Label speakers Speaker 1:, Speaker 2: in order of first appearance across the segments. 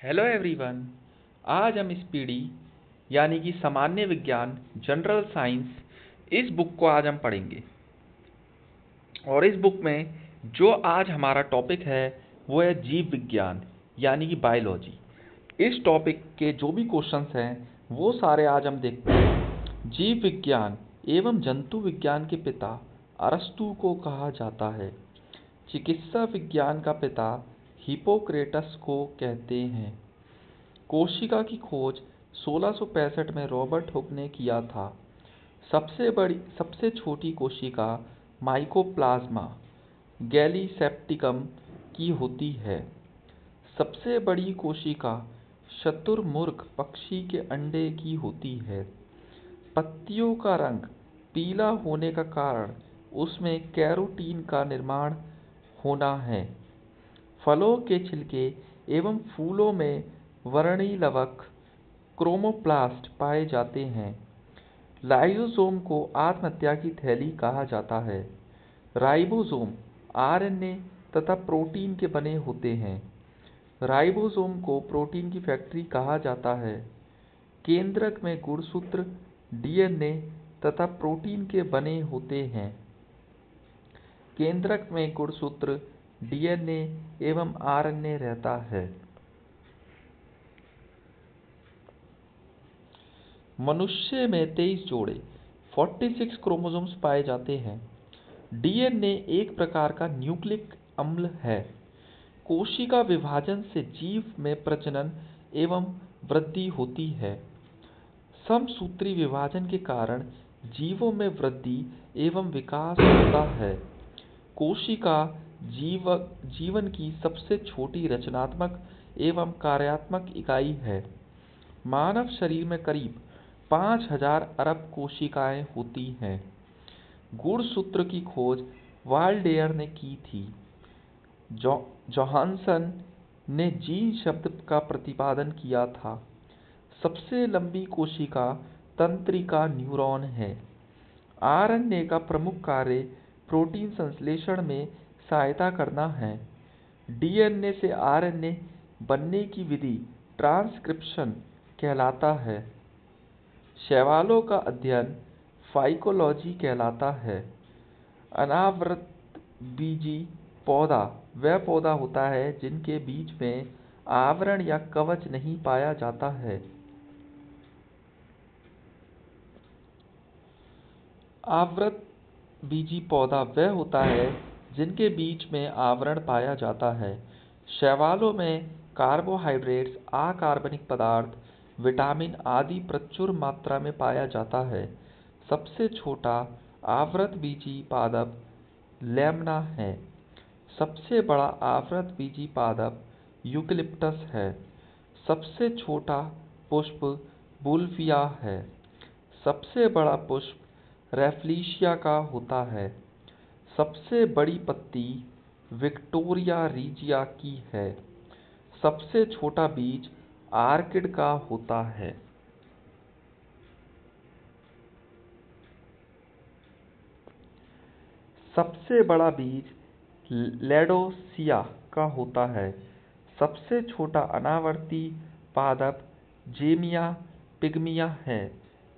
Speaker 1: Hello everyone. आज हम इस पीढ़ी यानी कि सामान्य विज्ञान जनरल साइंस इस बुक को आज हम पढ़ेंगे। और इस बुक में जो आज हमारा टॉपिक है वो है जीव विज्ञान यानी कि बायोलॉजी। इस टॉपिक के जो भी क्वेश्चंस हैं वो सारे आज हम देखते हैं। जीव विज्ञान एवं जंतु विज्ञान के पिता अरस्तु को कहा जाता है। चिकित्सा विज्ञान का पिता हिप्पोक्रेटस को कहते हैं। कोशिका की खोज 1665 में रॉबर्ट हुक ने किया था। सबसे छोटी कोशिका माइकोप्लाज्मा गैलीसेप्टिकम की होती है। सबसे बड़ी कोशिका शुतुरमुर्ग पक्षी के अंडे की होती है। पत्तियों का रंग पीला होने का कारण उसमें कैरोटीन का निर्माण होना है। फलों के छिलके एवं फूलों में वर्णिलवक क्रोमोप्लास्ट पाए जाते हैं। लाइसोसोम को आत्महत्या की थैली कहा जाता है। राइबोसोम आरएनए तथा प्रोटीन के बने होते हैं। राइबोसोम को प्रोटीन की फैक्ट्री कहा जाता है। केंद्रक में गुणसूत्र डीएनए तथा प्रोटीन के बने होते हैं। केंद्रक में गुणसूत्र डीएनए एवं आरएनए रहता है। मनुष्य में 23 जोड़े 46 क्रोमोसोम्स पाए जाते हैं। डीएनए एक प्रकार का न्यूक्लिक अम्ल है। कोशिका विभाजन से जीव में प्रजनन एवं वृद्धि होती है। समसूत्री विभाजन के कारण जीवों में वृद्धि एवं विकास होता है। कोशिका जीवन की सबसे छोटी रचनात्मक एवं कार्यात्मक इकाई है। मानव शरीर में करीब 5000 अरब कोशिकाएं होती हैं। गुणसूत्र की खोज वाल्डेयर ने की थी। जोहानसन ने जीन शब्द का प्रतिपादन किया था। सबसे लंबी कोशिका तंत्रिका न्यूरॉन है। आरएनए का प्रमुख कार्य प्रोटीन संश्लेषण में सहायता करना है। डीएनए से आरएनए बनने की विधि ट्रांसक्रिप्शन कहलाता है। शैवालों का अध्ययन फाइकोलॉजी कहलाता है। अनावृतबीजी पौधा वह पौधा होता है जिनके बीज में आवरण या कवच नहीं पाया जाता है। आवृतबीजी पौधा वह होता है जिनके बीज में आवरण पाया जाता है। शैवालों में कार्बोहाइड्रेट्स, अकार्बनिक पदार्थ, विटामिन आदि प्रचुर मात्रा में पाया जाता है। सबसे छोटा आवृतबीजी पादप लैम्ना है। सबसे बड़ा आवृतबीजी पादप यूकेलिप्टस है। सबसे छोटा पुष्प बुल्फिया है। सबसे बड़ा पुष्प रैफ्लेशिया का होता है। सबसे बड़ी पत्ती विक्टोरिया रीजिया की है। सबसे छोटा बीज आर्किड का होता है। सबसे बड़ा बीज लैडोसिया का होता है। सबसे छोटा अनावर्ती पादप जेमिया पिग्मिया है।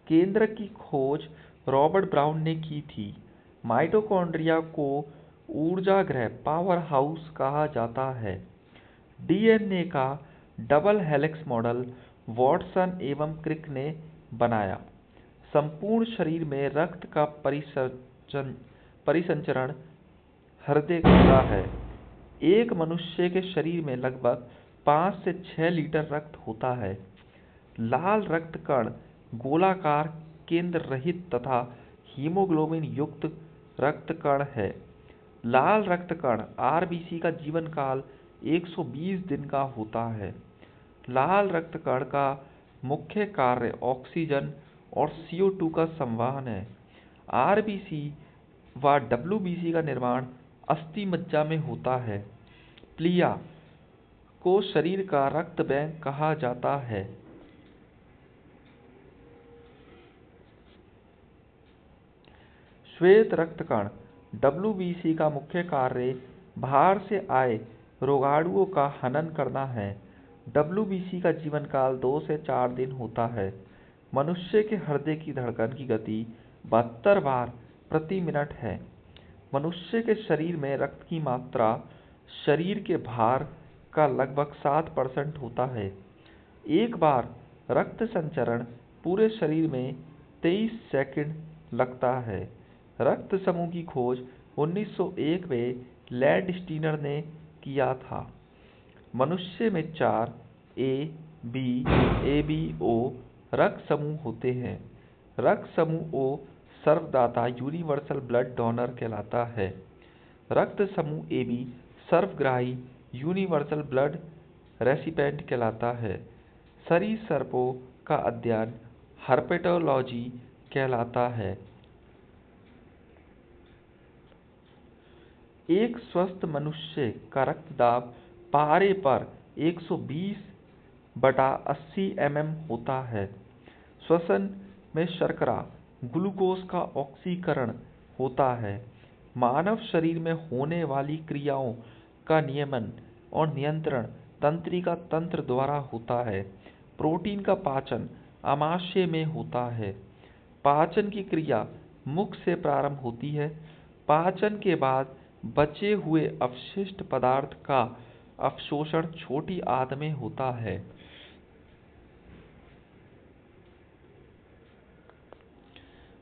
Speaker 1: केंद्र की खोज रॉबर्ट ब्राउन ने की थी। माइटोकॉन्ड्रिया को ऊर्जागृह पावर हाउस कहा जाता है। डीएनए का डबल हेलिक्स मॉडल वॉटसन एवं क्रिक ने बनाया। संपूर्ण शरीर में रक्त का परिसंचरण हृदय करता है। एक मनुष्य के शरीर में लगभग 5 से 6 लीटर रक्त होता है। लाल रक्त कण गोलाकार केंद्र रहित तथा हीमोग्लोबिन युक्त रक्त कण है। लाल रक्त कण आरबीसी का जीवन काल 120 दिन का होता है। लाल रक्त कण का मुख्य कार्य ऑक्सीजन और CO2 का संवहन है। आरबीसी व डब्ल्यूबीसी का निर्माण अस्थि मज्जा में होता है। प्लिया को शरीर का रक्त बैंक कहा जाता है। श्वेत रक्त कण डब्ल्यूबीसी का मुख्य कार्य बाहर से आए रोगाणुओं का हनन करना है। WBC का जीवन काल 2 से 4 दिन होता है। मनुष्य के हृदय की धड़कन की गति 72 बार प्रति मिनट है। मनुष्य के शरीर में रक्त की मात्रा शरीर के भार का लगभग 7% होता है। एक बार रक्त संचरण पूरे शरीर में 23 सेकंड लगता है। रक्त समूह की खोज 1901 में लैंडस्टीनर ने किया था। मनुष्य में 4 ए, बी, AB, O रक्त समूह होते हैं। रक्त समूह O सर्वदाता यूनिवर्सल ब्लड डोनर कहलाता है। रक्त समूह AB सर्वग्राही यूनिवर्सल ब्लड रेसिपिएंट कहलाता है। सरीसृपों का अध्ययन हर्पेटोलॉजी कहलाता है। एक स्वस्थ मनुष्य का रक्तदाब पारे पर 120/80 mm होता है। श्वसन में शर्करा ग्लूकोज का ऑक्सीकरण होता है। मानव शरीर में होने वाली क्रियाओं का नियमन और नियंत्रण तंत्रिका तंत्र द्वारा होता है। प्रोटीन का पाचन आमाशय में होता है। पाचन की क्रिया मुख से प्रारंभ होती है। पाचन के बाद बचे हुए अपशिष्ट पदार्थ का अवशोषण छोटी आंत में होता है।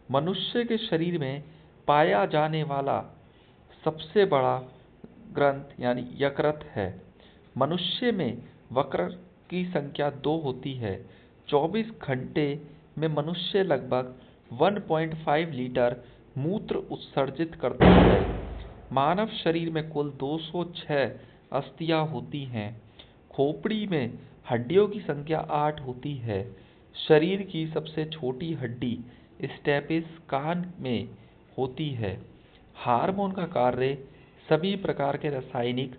Speaker 1: मनुष्य के शरीर में पाया जाने वाला सबसे बड़ा ग्रंथ यानी यकृत है। मनुष्य में वक्र की संख्या 2 होती है। 24 घंटे में मनुष्य लगभग 1.5 लीटर मूत्र उत्सर्जित करता है। मानव शरीर में कुल 206 अस्थियां होती हैं। खोपड़ी में हड्डियों की संख्या 8 होती है। शरीर की सबसे छोटी हड्डी स्टेपिस कान में होती है। हार्मोन का कार्य सभी प्रकार के रासायनिक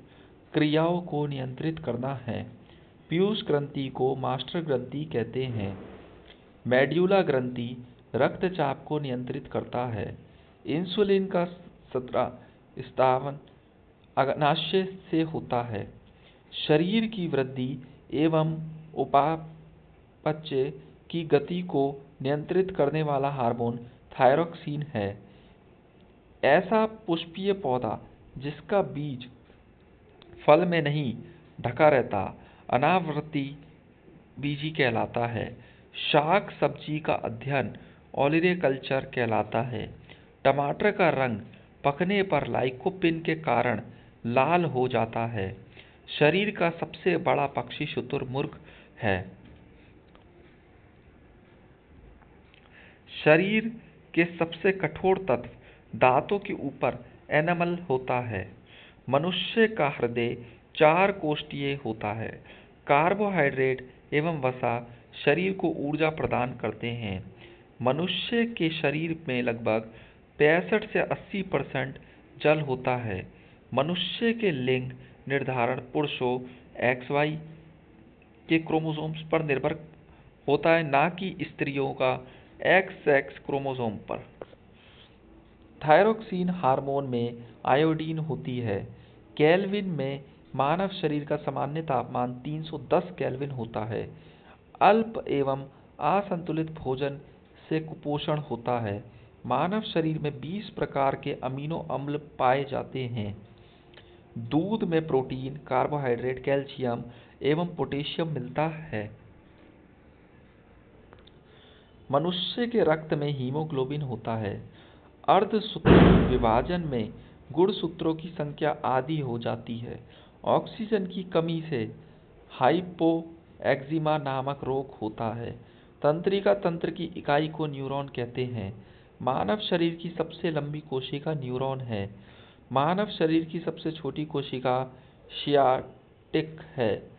Speaker 1: क्रियाओं को नियंत्रित करना है। पीयूष ग्रंथि को मास्टर ग्रंथि कहते हैं। मेड्यूला ग्रंथि रक्तचाप को नियंत्रित करता है। इंसुलिन का स्रावन अग्नाशय से होता है। शरीर की वृद्धि एवं उपापचय की गति को नियंत्रित करने वाला हार्मोन थायरोक्सिन है। ऐसा पुष्पीय पौधा जिसका बीज फल में नहीं ढका रहता अनावृति बीजी कहलाता है। शाक सब्जी का अध्ययन ओलिरिकल्चर कहलाता है। टमाटर का रंग पकने पर लाइकोपिन के कारण लाल हो जाता है। शरीर का सबसे बड़ा पक्षी शुतुरमुर्ग है। शरीर के सबसे कठोर तत्व दांतों के ऊपर एनामल होता है। मनुष्य का हृदय 4 कोष्ठीय होता है। कार्बोहाइड्रेट एवं वसा शरीर को ऊर्जा प्रदान करते हैं। मनुष्य के शरीर में लगभग 65 से 80% जल होता है। मनुष्य के लिंग निर्धारण पुरुषों XY के क्रोमोसोम्स पर निर्भर होता है, ना कि स्त्रियों का XX क्रोमोसोम पर। थायरोक्सिन हार्मोन में आयोडीन होती है। केल्विन में मानव शरीर का सामान्य तापमान 310 केल्विन होता है। अल्प एवं असंतुलित भोजन से कुपोषण होता है। मानव शरीर में 20 प्रकार के अमीनो अम्ल पाए जाते हैं। दूध में प्रोटीन, कार्बोहाइड्रेट, कैल्शियम एवं पोटेशियम मिलता है। मनुष्य के रक्त में हीमोग्लोबिन होता है। अर्धसूत्रीय विभाजन में गुणसूत्रों की संख्या आधी हो जाती है। ऑक्सीजन की कमी से हाइपोएक्सिमा नामक रोग होता है। तंत्रिका तंत्र की इकाई को न्यूरॉन कहते हैं। मानव शरीर की सबसे लंबी कोशिका न्यूरॉन है। मानव शरीर की सबसे छोटी कोशिका सियाटिक है।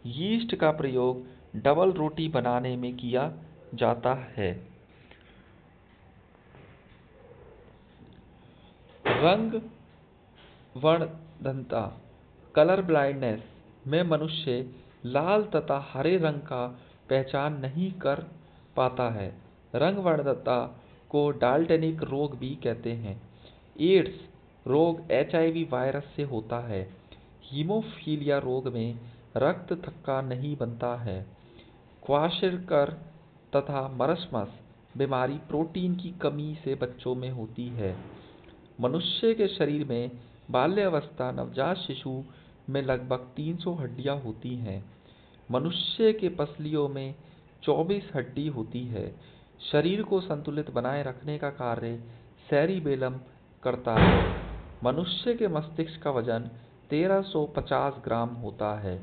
Speaker 1: यीस्ट का प्रयोग डबल रोटी बनाने में किया जाता है। रंग वर्णनता कलर ब्लाइंडनेस में मनुष्य लाल तथा हरे रंग का पहचान नहीं कर पाता है। रंग वर्णनता को डाल्टनिक रोग भी कहते हैं। एड्स रोग HIV वायरस से होता है। हीमोफीलिया रोग में रक्त थक्का नहीं बनता है। क्वार्शेकर तथा मरस्मस बीमारी प्रोटीन की कमी से बच्चों में होती है। मनुष्य के शरीर में बाल्यावस्था नवजात शिशु में लगभग 300 हड्डियां होती हैं। मनुष्य के पसलियों में 24 हड्डी होती है। शरीर को संतुलित बनाए रखने का कार्य सेरिबेलम करता है। मनुष्य के मस्तिष्क का वजन 1350 ग्राम होता है।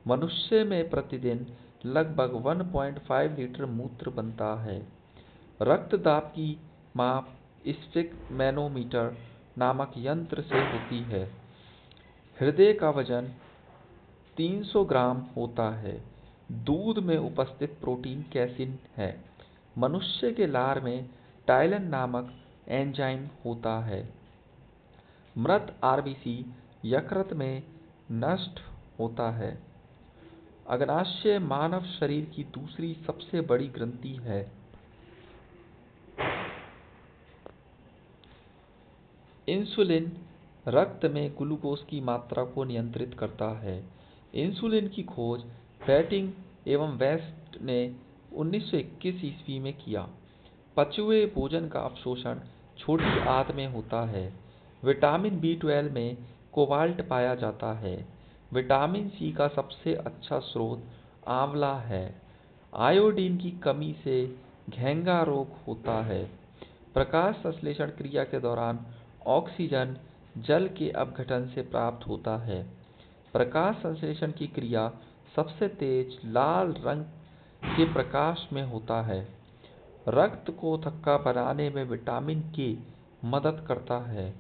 Speaker 1: मनुष्य में प्रतिदिन लगभग 1.5 लीटर मूत्र बनता है। रक्त दाब की माप स्फिग्मैनोमीटर नामक यंत्र से होती है। हृदय का वजन 300 ग्राम होता है। दूध में उपस्थित प्रोटीन कैसीन है। मनुष्य के लार में टाइलिन नामक एंजाइम होता है। मृत आरबीसी यकृत में नष्ट होता है। अग्नाशय मानव शरीर की दूसरी सबसे बड़ी ग्रंथि है। इंसुलिन रक्त में ग्लूकोज की मात्रा को नियंत्रित करता है। इंसुलिन की खोज बैटिंग एवं वेस्ट ने 1921 ईस्वी में किया। पचे हुए भोजन का अवशोषण छोटी आंत में होता है। विटामिन B12 में कोबाल्ट पाया जाता है। विटामिन सी का सबसे अच्छा स्रोत आंवला है। आयोडीन की कमी से घेंगा रोग होता है। प्रकाश संश्लेषण क्रिया के दौरान ऑक्सीजन जल के अपघटन से प्राप्त होता है। प्रकाश संश्लेषण की क्रिया सबसे तेज लाल रंग के प्रकाश में होता है। रक्त को थक्का बनाने में विटामिन के मदद करता है।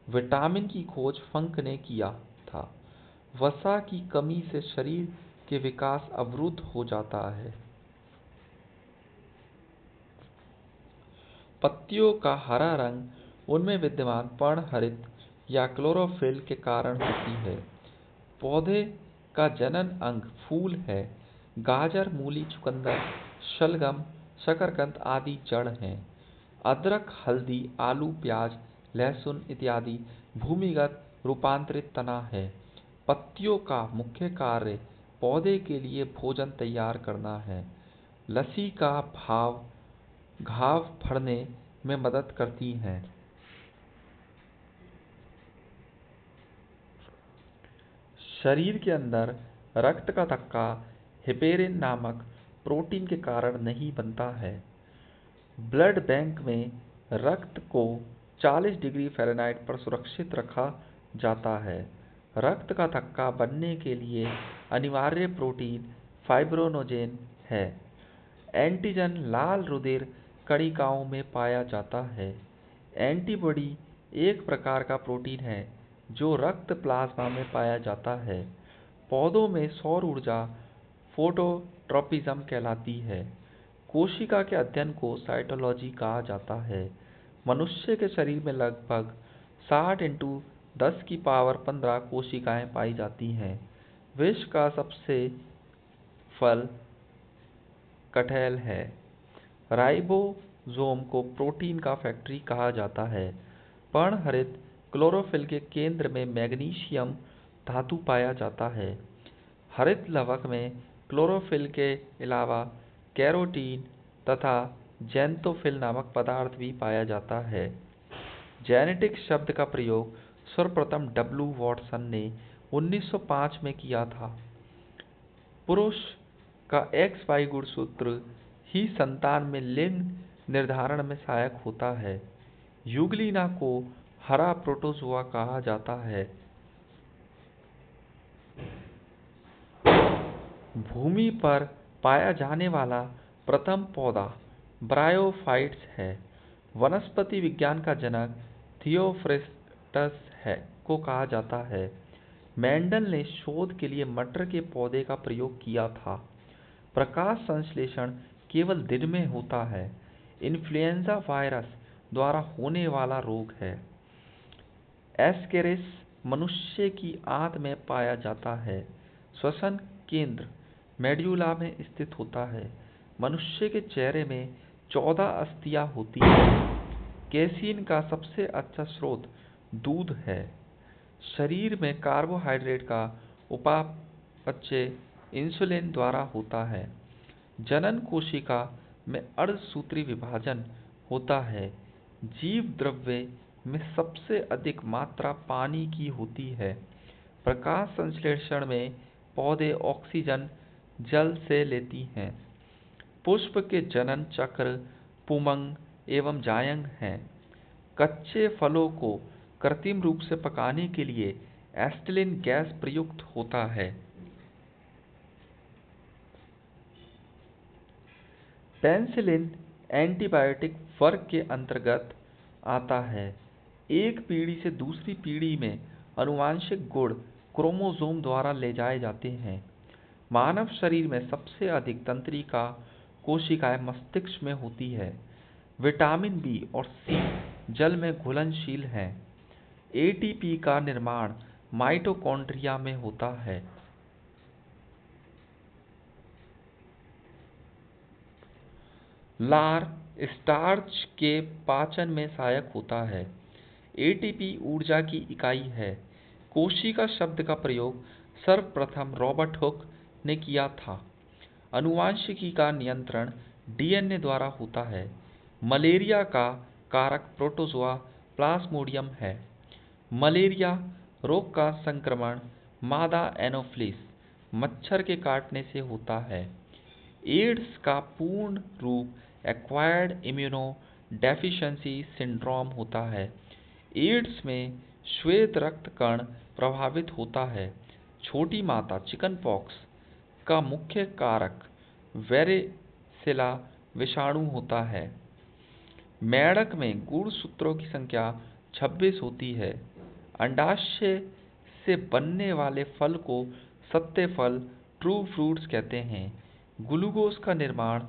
Speaker 1: विटामिन की खोज फंक ने किया था। वसा की कमी से शरीर के विकास अवरुद्ध हो जाता है। पत्तियों का हरा रंग उनमें विद्यमान पर्णहरित या क्लोरोफिल के कारण होती है। पौधे का जनन अंग फूल है। गाजर, मूली, चुकंदर, शलगम, शकरकंद आदि जड़ हैं। अदरक, हल्दी, आलू, प्याज, लहसुन इत्यादि भूमिगत रूपांतरित तना है। पत्तियों का मुख्य कार्य पौधे के लिए भोजन तैयार करना है। लसी का घाव फड़ने में मदद करती हैं। शरीर के अंदर रक्त का थक्का हेपेरिन नामक प्रोटीन के कारण नहीं बनता है। ब्लड बैंक में रक्त को 40 डिग्री फ़ारेनहाइट पर सुरक्षित रखा जाता है। रक्त का थक्का बनने के लिए अनिवार्य प्रोटीन फाइब्रिनोजेन है। एंटीजन लाल रुधिर कणिकाओं में पाया जाता है। एंटीबॉडी एक प्रकार का प्रोटीन है जो रक्त प्लाज्मा में पाया जाता है। पौधों में सौर ऊर्जा फोटोट्रॉपिज्म कहलाती है। कोशिका के अध्ययन को साइटोलॉजी कहा जाता है। मनुष्य के शरीर में लगभग 60 × 10⁻15 कोशिकाएं पाई जाती हैं। विश्व का सबसे फल कटहल है। राइबोसोम को प्रोटीन का फैक्ट्री कहा जाता है। पर्णहरित क्लोरोफिल के केंद्र में मैग्नीशियम धातु पाया जाता है। हरित लवक में क्लोरोफिल के अलावा कैरोटीन तथा ज़ैंथोफिल नामक पदार्थ भी पाया जाता है। जेनेटिक शब्द का प्रयोग सर्वप्रथम W. वॉटसन ने 1905 में किया था। पुरुष का XY गुणसूत्र ही संतान में लिंग निर्धारण में सहायक होता है। यूग्लिना को हरा प्रोटोजोआ कहा जाता है। भूमि पर पाया जाने वाला प्रथम पौधा ब्रायोफाइट्स है। वनस्पति विज्ञान का जनक थियोफ्रिस्टस को कहा जाता है। मेंडल ने शोध के लिए मटर के पौधे का प्रयोग किया था। प्रकाश संश्लेषण केवल दिन में होता है। इन्फ्लुएंजा वायरस द्वारा होने वाला रोग है। एस्केरिस मनुष्य की आंत में पाया जाता है। श्वसन केंद्र मेड्यूला में स्थित होता है। मनुष्य के चेहरे में 14 अस्थियां होती हैं। कैसीन का सबसे अच्छा स्रोत दूध है। शरीर में कार्बोहाइड्रेट का बच्चे इंसुलिन द्वारा होता है। जनन कोशिका में अर्धसूत्री विभाजन होता है। जीव द्रव्य में सबसे अधिक मात्रा पानी की होती है। प्रकाश संश्लेषण में पौधे ऑक्सीजन जल से लेती हैं। पुष्प के जनन चक्र पुमंग एवं जायंग हैं। कच्चे फलों को कृत्रिम रूप से पकाने के लिए एसिटिलीन गैस प्रयुक्त होता है। पेनिसिलिन एंटीबायोटिक वर्ग के अंतर्गत आता है। एक पीढ़ी से दूसरी पीढ़ी में आनुवंशिक गुण क्रोमोसोम द्वारा ले जाए जाते हैं। मानव शरीर में सबसे अधिक तंत्रिका कोशिकाएं मस्तिष्क में होती है। विटामिन बी और सी जल में घुलनशील हैं। एटीपी का निर्माण माइटोकॉन्ड्रिया में होता है। लार स्टार्च के पाचन में सहायक होता है। एटीपी ऊर्जा की इकाई है। कोशिका शब्द का प्रयोग सर्वप्रथम रॉबर्ट हुक ने किया था। आनुवंशिकी का नियंत्रण डीएनए द्वारा होता है। मलेरिया का कारक प्रोटोजोआ प्लाज्मोडियम है। मलेरिया रोग का संक्रमण मादा एनोफ्लिस मच्छर के काटने से होता है। एड्स का पूर्ण रूप एक्वायर्ड इम्यूनो डेफिशिएंसी सिंड्रोम होता है। एड्स में श्वेत रक्त कण प्रभावित होता है। छोटी माता चिकनपॉक्स का मुख्य कारक वेरेसिला विषाणु होता है। मेंढक में गुणसूत्रों की संख्या 26 होती है। अंडाशय से बनने वाले फल को सत्य फल ट्रू फ्रूट्स कहते हैं। ग्लूकोज का निर्माण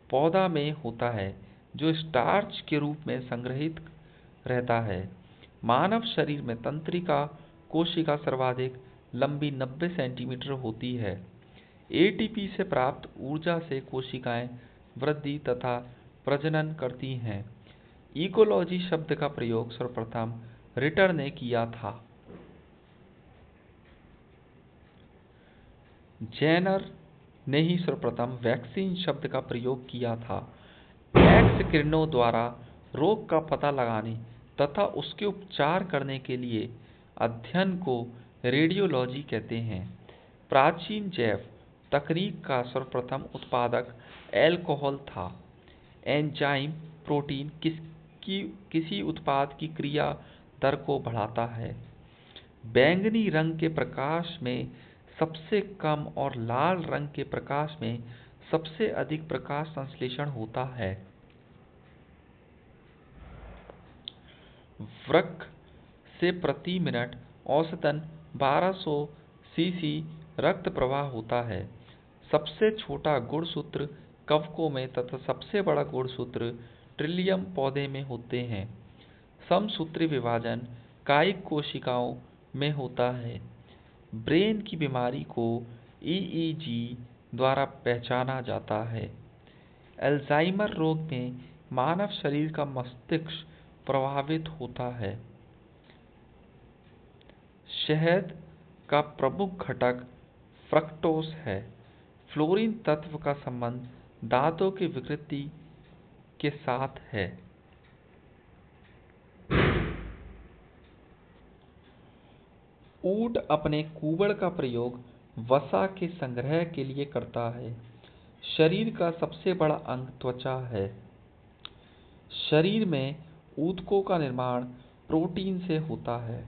Speaker 1: पौधा में होता है जो स्टार्च के रूप में संग्रहित रहता है। मानव शरीर में तंत्रिका कोशिका सर्वाधिक लंबी 90 सेंटीमीटर होती है। एटीपी से प्राप्त ऊर्जा से कोशिकाएं वृद्धि तथा प्रजनन करती हैं। इकोलॉजी शब्द का प्रयोग सर्वप्रथम रिटर ने किया था। जेनर ने ही सर्वप्रथम वैक्सीन शब्द का प्रयोग किया था। एक्स किरणों द्वारा रोग का पता लगाने तथा उसके उपचार करने के लिए अध्ययन को रेडियोलॉजी कहते हैं। प्राचीन जैव तकनीक का सर्वप्रथम उत्पादक अल्कोहल था। एंजाइम प्रोटीन किसी उत्पाद की क्रिया दर को बढ़ाता है। बैंगनी रंग के प्रकाश में सबसे कम और लाल रंग के प्रकाश में सबसे अधिक प्रकाश संश्लेषण होता है। वृक्क से प्रति मिनट औसतन 1200 सीसी रक्त प्रवाह होता है। सबसे छोटा गुणसूत्र कवकों में तथा सबसे बड़ा गुणसूत्र ट्रिलियम पौधे में होते हैं। समसूत्री विभाजन कायिक कोशिकाओं में होता है। ब्रेन की बीमारी को ईईजी द्वारा पहचाना जाता है। अल्जाइमर रोग में मानव शरीर का मस्तिष्क प्रभावित होता है। शहद का प्रमुख घटक फ्रक्टोज है। फ्लोरीन तत्व का संबंध दांतों की विकृति के साथ है। ऊंट अपने कूबड़ का प्रयोग वसा के संग्रह के लिए करता है। शरीर का सबसे बड़ा अंग त्वचा है। शरीर में ऊतकों का निर्माण प्रोटीन से होता है।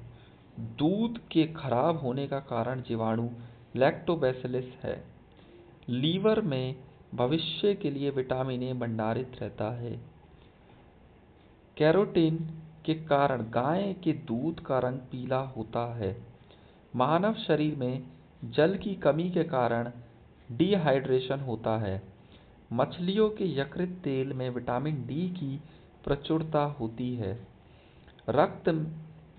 Speaker 1: दूध के खराब होने का कारण जीवाणु लैक्टोबैसिलस है। लीवर में भविष्य के लिए विटामिन ए भंडारित रहता है। कैरोटीन के कारण गाय के दूध का रंग पीला होता है। मानव शरीर में जल की कमी के कारण डिहाइड्रेशन होता है। मछलियों के यकृत तेल में विटामिन डी की प्रचुरता होती है। रक्त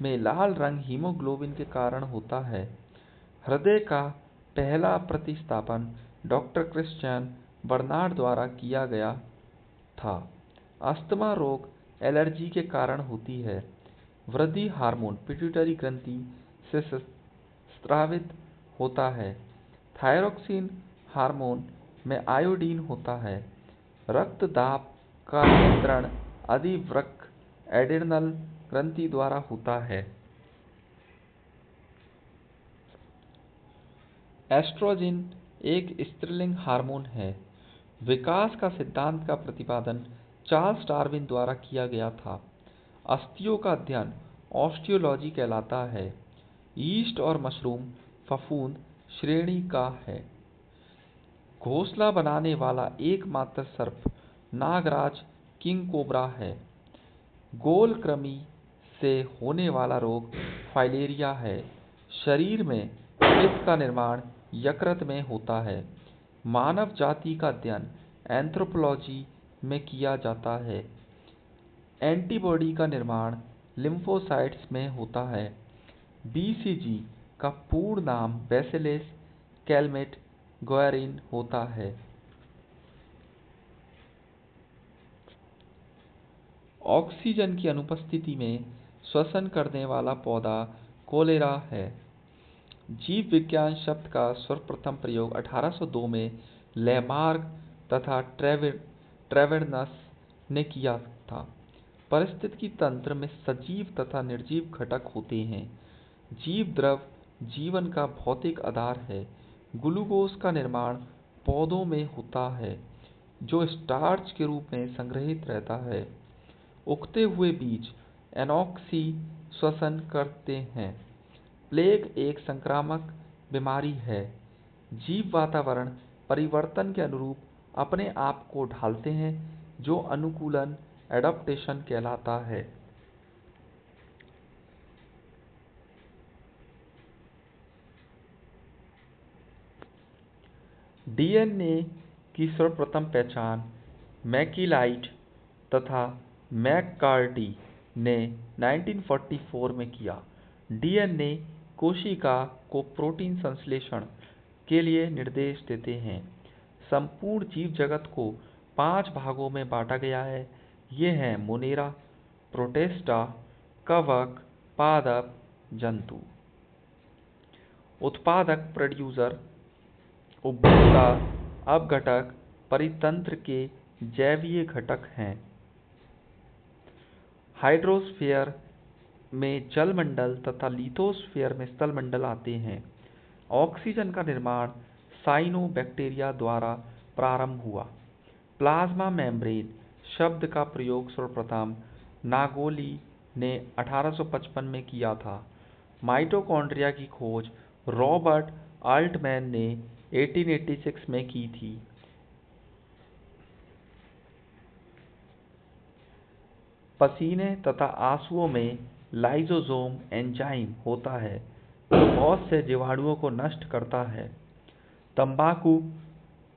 Speaker 1: में लाल रंग हीमोग्लोबिन के कारण होता है। हृदय का पहला प्रतिस्थापन डॉक्टर क्रिश्चियन बर्नार्ड द्वारा किया गया था। अस्थमा रोग एलर्जी के कारण होती है। वृद्धि हार्मोन पिट्यूटरी ग्रंथि से स्रावित होता है। थायरोक्सिन हार्मोन में आयोडीन होता है। रक्त दाब का नियंत्रण अधिवृक्क एड्रेनल ग्रंथि द्वारा होता है। एस्ट्रोजन एक स्त्रीलिंग हार्मोन है। विकास का सिद्धांत का प्रतिपादन चार्ल्स डार्विन द्वारा किया गया था। अस्थियों का अध्ययन ऑस्टियोलॉजी कहलाता है। यीस्ट और मशरूम फफूंद श्रेणी का है। घोंसला बनाने वाला एकमात्र सर्प नागराज किंग कोबरा है। गोल कृमि से होने वाला रोग फाइलेरिया है। शरीर में पित्त का निर्माण यकृत में होता है। मानव जाति का अध्ययन एंथ्रोपोलॉजी में किया जाता है। एंटीबॉडी का निर्माण लिम्फोसाइट्स में होता है। बीसीजी का पूर्ण नाम बैसिलस कैलमेट गुएरिन होता है। ऑक्सीजन की अनुपस्थिति में श्वसन करने वाला पौधा कोलेरा है। जीव विज्ञान शब्द का सर्वप्रथम प्रयोग 1802 में लैमार्क तथा ट्रेवेर्नस ने किया था। पारिस्थितिकी तंत्र में सजीव तथा निर्जीव घटक होते हैं। जीव द्रव जीवन का भौतिक आधार है। ग्लूकोज का निर्माण पौधों में होता है, जो स्टार्च के रूप में संग्रहित रहता है। उगते हुए बीज एनॉक्सी श्वसन करते हैं। प्लेग एक संक्रामक बीमारी है। जीव वातावरण परिवर्तन के अनुरूप अपने आप को ढालते हैं, जो अनुकूलन एडाप्टेशन कहलाता है। डीएनए की सर्वप्रथम पहचान मैकीलाइट तथा मैककार्टी ने 1944 में किया। डीएनए कोशिका को प्रोटीन संश्लेषण के लिए निर्देश देते हैं। संपूर्ण जीव जगत को 5 भागों में बांटा गया है। ये हैं मोनेरा, प्रोटिस्टा, कवक, पादप, जंतु। उत्पादक प्रोड्यूसर, उपभोक्ता, अपघटक परितंत्र के जैवीय घटक हैं। हाइड्रोस्फीयर में जलमंडल तथा लिथोस्फीयर में स्थलमंडल आते हैं। ऑक्सीजन का निर्माण साइनोबैक्टीरिया द्वारा प्रारंभ हुआ। प्लाज्मा मेम्ब्रेन शब्द का प्रयोग सर्वप्रथम नागोली ने 1855 में किया था। माइटोकॉन्ड्रिया की खोज रॉबर्ट अल्टमैन ने 1886 में की थी। पसीने तथा आंसुओं में लाइसोसोम एंजाइम होता है, जो बहुत से जीवाणुओं को नष्ट करता है। तंबाकू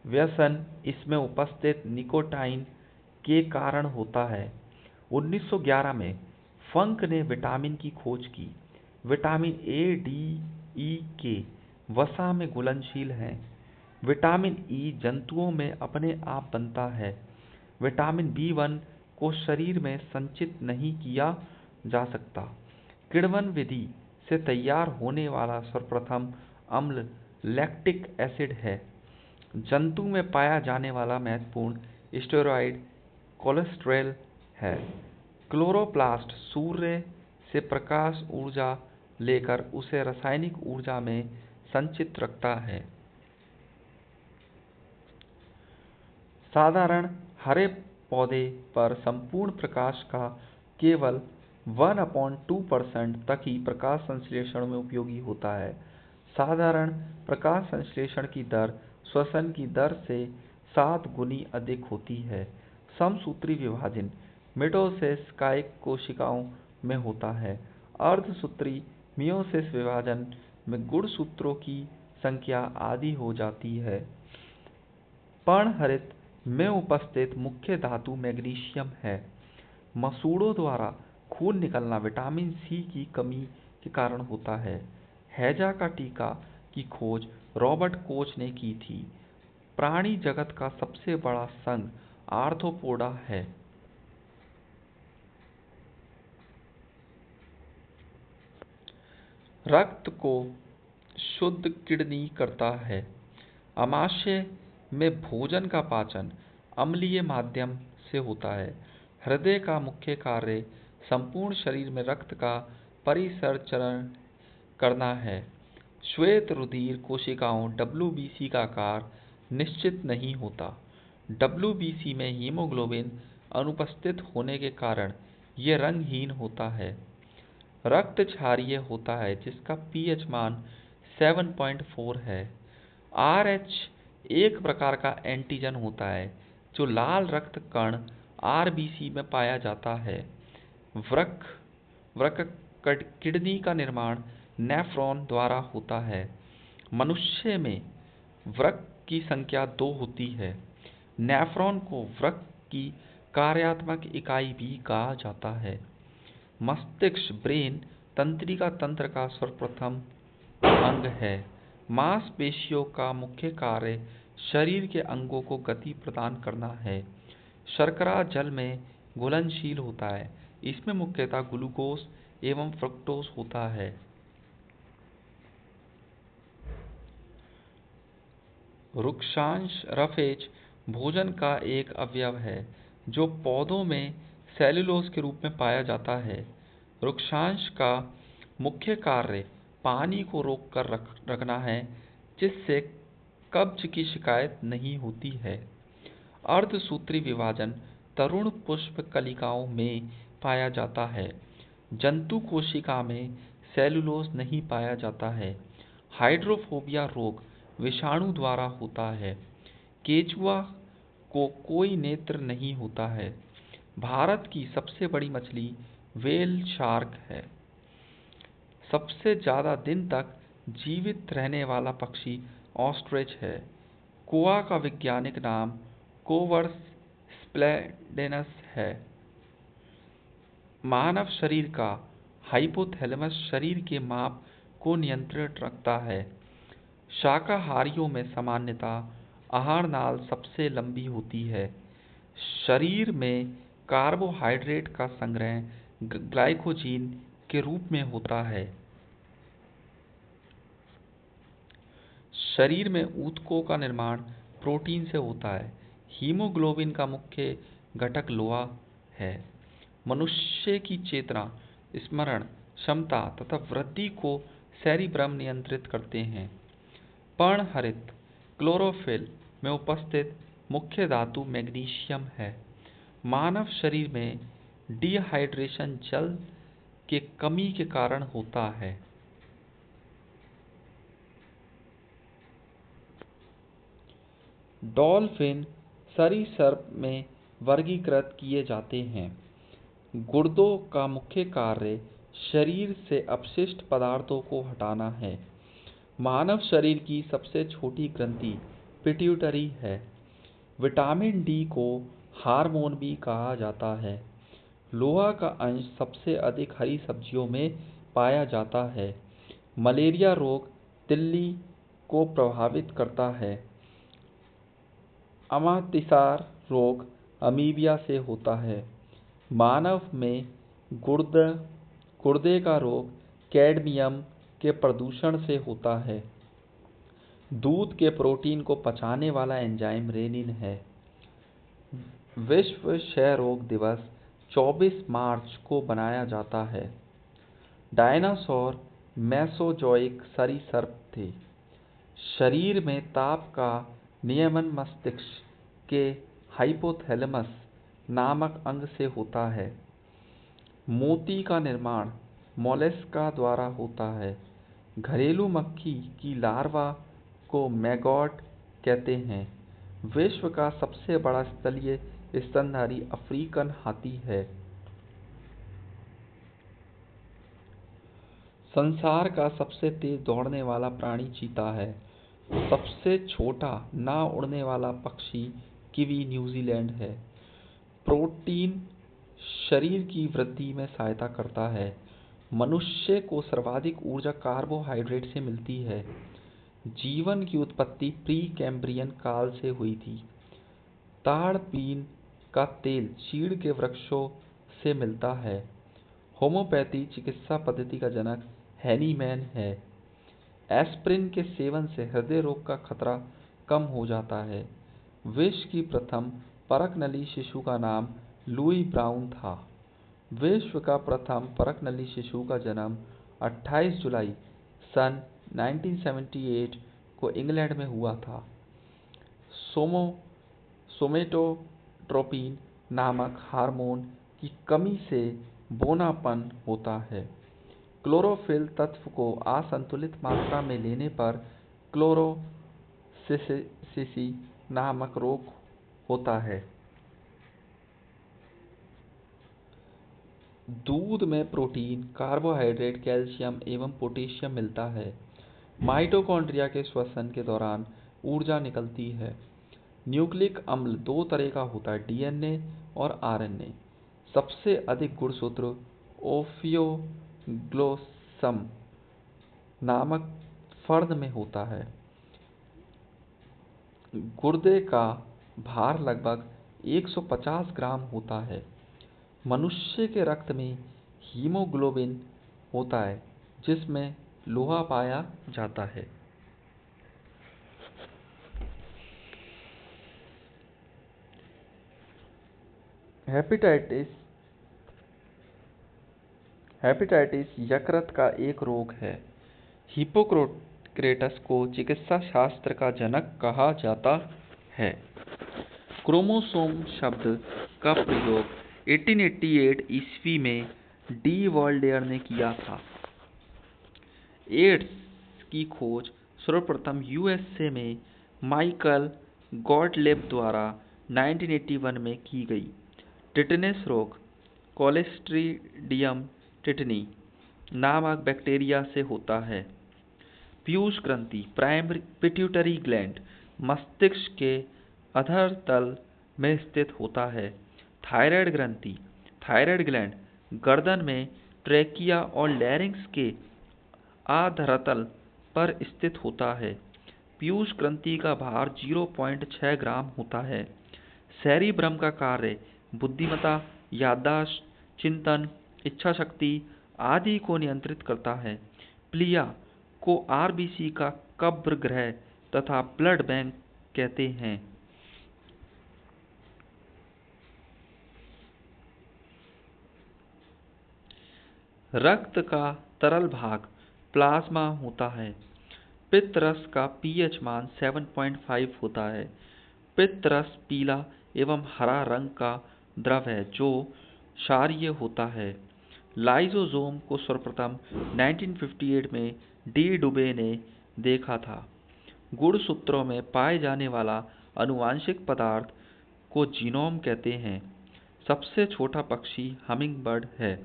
Speaker 1: व्यसन इसमें उपस्थित निकोटाइन के कारण होता है। 1911 में फंक ने विटामिन की खोज की। विटामिन ए, डी, ई के वसा में घुलनशील हैं। विटामिन ई जंतुओं में अपने आप बनता है। विटामिन बी1 को शरीर में संचित नहीं किया जा सकता। किण्वन विधि से तैयार होने वाला सर्वप्रथम अम्ल लैक्टिक एसिड है। जंतु में पाया जाने वाला महत्वपूर्ण स्टेरॉयड कोलेस्ट्रेल है। क्लोरोप्लास्ट सूर्य से प्रकाश ऊर्जा लेकर उसे रासायनिक ऊर्जा में संचित रखता है। साधारण हरे पौधे पर संपूर्ण प्रकाश का केवल 1/2% तक ही प्रकाश संश्लेषण में उपयोगी होता है। साधारण प्रकाश संश्लेषण की दर श्वसन की दर से 7 गुनी अधिक होती है। समसूत्री विभाजन मिटोसिस कायिक कोशिकाओं में होता है। अर्धसूत्री मियोसिस विभाजन में गुणसूत्रों की संख्या आधी हो जाती है। पर्णहरित में उपस्थित मुख्य धातु मैग्नीशियम है। मसूड़ों द्वारा खून निकलना विटामिन सी की कमी के कारण होता है। हैजा का टीका की खोज रॉबर्ट कोच ने की थी। प्राणी जगत का सबसे बड़ा संघ आर्थ्रोपोडा है। रक्त को शुद्ध किडनी करता है। आमाशय में भोजन का पाचन अम्लीय माध्यम से होता है। हृदय का मुख्य कार्य संपूर्ण शरीर में रक्त का परिसंचरण करना है। श्वेत रुधिर कोशिकाओं WBC का आकार निश्चित नहीं होता। WBC में हीमोग्लोबिन अनुपस्थित होने के कारण ये रंगहीन होता है। रक्त क्षारीय होता है जिसका pH मान 7.4 है। RH एक प्रकार का एंटीजन होता है जो लाल रक्त कण RBC में पाया जाता है। वृक्क किडनी का निर्माण नेफ्रॉन द्वारा होता है। मनुष्य में वृक्क की संख्या 2 होती है। नेफ्रॉन को वृक्क की कार्यात्मक इकाई भी कहा जाता है। मस्तिष्क ब्रेन तंत्रिका तंत्र का सर्वप्रथम अंग है। मांसपेशियों का मुख्य कार्य शरीर के अंगों को गति प्रदान करना है। शर्करा जल में घुलनशील होता है। इसमें मुख्यतः ग्लूकोज एवं फ्रुक्टोज होता है। वृक्षांश रफेज भोजन का एक अवयव है जो पौधों में सेल्यूलोज के रूप में पाया जाता है। वृक्षांश का मुख्य कार्य पानी को रोक कर रखना है जिससे कब्ज की शिकायत नहीं होती है। अर्धसूत्री विभाजन तरुण पुष्प कलिकाओं में पाया जाता है। जंतु कोशिका में सेल्यूलोज नहीं पाया जाता है। हाइड्रोफोबिया रोग विषाणु द्वारा होता है। केचुआ को कोई नेत्र नहीं होता है। भारत की सबसे बड़ी मछली व्हेल शार्क है। सबसे ज्यादा दिन तक जीवित रहने वाला पक्षी ऑस्ट्रिच है। कोआ का वैज्ञानिक नाम कोवर्स स्प्लेंडेनस है। मानव शरीर का हाइपोथैलेमस शरीर के माप को नियंत्रित रखता है। शाकाहारियों में सामान्यतः आहार नाल सबसे लंबी होती है। शरीर में कार्बोहाइड्रेट का संग्रह ग्लाइकोजीन के रूप में होता है। शरीर में ऊतकों का निर्माण प्रोटीन से होता है। हीमोग्लोबिन का मुख्य घटक लोहा है। मनुष्य की चेतना, स्मरण क्षमता तथा वृद्धि को सेरिब्रम नियंत्रित करते हैं। पर्णहरित क्लोरोफिल में उपस्थित मुख्य धातु मैग्नीशियम है। मानव शरीर में डिहाइड्रेशन जल के कमी के कारण होता है। डॉल्फिन सरीसृप में वर्गीकृत किए जाते हैं। गुर्दों का मुख्य कार्य शरीर से अपशिष्ट पदार्थों को हटाना है। मानव शरीर की सबसे छोटी ग्रंथि पिट्यूटरी है। विटामिन डी को हार्मोन भी कहा जाता है। लोहा का अंश सबसे अधिक हरी सब्जियों में पाया जाता है। मलेरिया रोग तिल्ली को प्रभावित करता है। अमातिसार रोग अमीबिया से होता है। मानव में गुर्दे का रोग कैडमियम के प्रदूषण से होता है। दूध के प्रोटीन को पचाने वाला एंजाइम रेनिन है। विश्व क्षय रोग दिवस 24 मार्च को मनाया जाता है। डायनासोर मेसोजोइक सरीसृप थे। शरीर में ताप का नियमन मस्तिष्क के हाइपोथैलेमस नामक अंग से होता है। मोती का निर्माण मोलस्का द्वारा होता है। घरेलू मक्खी की लार्वा को मैगॉट कहते हैं। विश्व का सबसे बड़ा स्थलीय स्तनधारी अफ्रीकन हाथी है। संसार का सबसे तेज दौड़ने वाला प्राणी चीता है। सबसे छोटा ना उड़ने वाला पक्षी किवी न्यूजीलैंड है। प्रोटीन शरीर की वृद्धि में सहायता करता है। मनुष्य को सर्वाधिक ऊर्जा कार्बोहाइड्रेट से मिलती है। जीवन की उत्पत्ति प्री कैम्ब्रियन काल से हुई थी। ताड़पीन का तेल चीड़ के वृक्षों से मिलता है। होम्योपैथी चिकित्सा पद्धति का जनक हैनीमैन है। एस्पिरिन के सेवन से हृदय रोग का खतरा कम हो जाता है। विश्व की प्रथम परखनली शिशु का नाम लुई ब्राउन था। विश्व का प्रथम परखनली शिशु का जन्म 28 जुलाई सन 1978 को इंग्लैंड में हुआ था। सोमेटोट्रोपिन नामक हार्मोन की कमी से बौनापन होता है। क्लोरोफिल तत्व को असंतुलित मात्रा में लेने पर क्लोरोसिसी नामक रोग होता है। दूध में प्रोटीन, कार्बोहाइड्रेट, कैल्शियम एवं पोटेशियम मिलता है। माइटोकॉन्ड्रिया के श्वसन के दौरान ऊर्जा निकलती है। न्यूक्लिक अम्ल दो तरह का होता है, डीएनए और आरएनए। सबसे अधिक गुणसूत्र ओफियोग्लोसम नामक फर्द में होता है। गुर्दे का भार लगभग 150 ग्राम होता है। मनुष्य के रक्त में हीमोग्लोबिन होता है, जिसमें लोहा पाया जाता है। हेपेटाइटिस यकृत का एक रोग है। हिप्पोक्रेटस को चिकित्सा शास्त्र का जनक कहा जाता है। क्रोमोसोम शब्द का प्रयोग 1888 ईस्वी में डी वॉल्डेयर ने किया था। एड्स की खोज सर्वप्रथम यूएसए में माइकल गॉटलिब द्वारा 1981 में की गई। टिटनेस रोग क्लोस्ट्रीडियम टिटनी नामक बैक्टीरिया से होता है। पीयूष ग्रंथि प्राइमरी पिट्यूटरी ग्लैंड मस्तिष्क के अधर तल में स्थित होता है। थायराइड ग्रंथि थायराइड ग्लैंड गर्दन में ट्रेकिया और लैरिंक्स के आधरतल पर स्थित होता है। पीयूष ग्रंथि का भार 0.6 ग्राम होता है। सेरिब्रम का कार्य बुद्धिमत्ता, याददाश्त, चिंतन, इच्छा शक्ति आदि को नियंत्रित करता है। प्लिया को आरबीसी का कब्र गृह तथा ब्लड बैंक कहते हैं। रक्त का तरल भाग प्लाज्मा होता है। पित्त रस का पीएच मान 7.5 होता है। पित्त रस पीला एवं हरा रंग का द्रव है जो क्षारीय होता है। लाइसोसोम को सर्वप्रथम 1958 में डी डुबे ने देखा था। गुणसूत्रों में पाए जाने वाला आनुवांशिक पदार्थ को जीनोम कहते हैं। सबसे छोटा पक्षी हमिंगबर्ड है।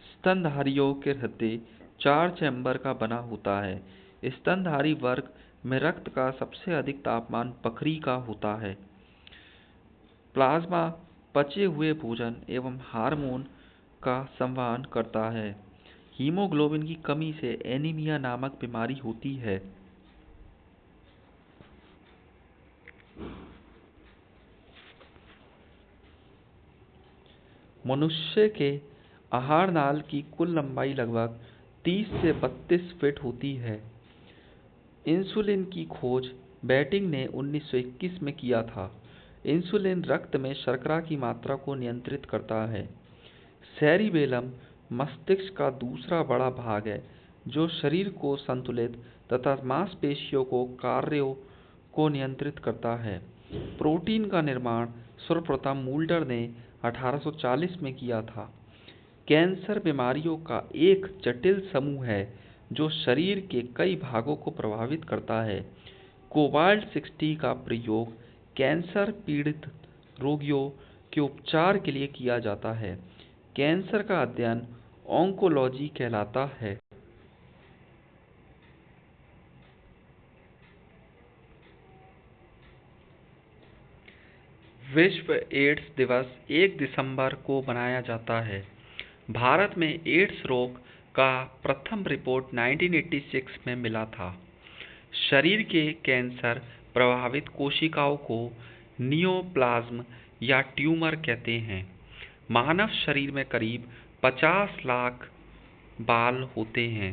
Speaker 1: स्तनधारियों के हृदय 4 चैम्बर का बना होता है। स्तनधारी वर्ग में रक्त का सबसे अधिक तापमान बकरी का होता है। प्लाज्मा पचे हुए भोजन एवं हार्मोन का संवहन करता है। हीमोग्लोबिन की कमी से एनीमिया नामक बीमारी होती है। मनुष्य के आहार नाल की कुल लंबाई लगभग 30 से 32 फीट होती है। इंसुलिन की खोज बेटिंग ने 1921 में किया था। इंसुलिन रक्त में शर्करा की मात्रा को नियंत्रित करता है। सेरिबेलम मस्तिष्क का दूसरा बड़ा भाग है जो शरीर को संतुलित तथा मांसपेशियों को कार्यों को नियंत्रित करता है। प्रोटीन का निर्माण सर्वप्रथम मूल्डर ने 1840 में किया था। कैंसर बीमारियों का एक जटिल समूह है जो शरीर के कई भागों को प्रभावित करता है। कोबाल्ट 60 का प्रयोग कैंसर पीड़ित रोगियों के उपचार के लिए किया जाता है। कैंसर का अध्ययन ऑन्कोलॉजी कहलाता है। विश्व एड्स दिवस 1 दिसंबर को मनाया जाता है। भारत में एड्स रोग का प्रथम रिपोर्ट 1986 में मिला था। शरीर के कैंसर प्रभावित कोशिकाओं को नियोप्लाज्म या ट्यूमर कहते हैं। मानव शरीर में करीब 50 लाख बाल होते हैं।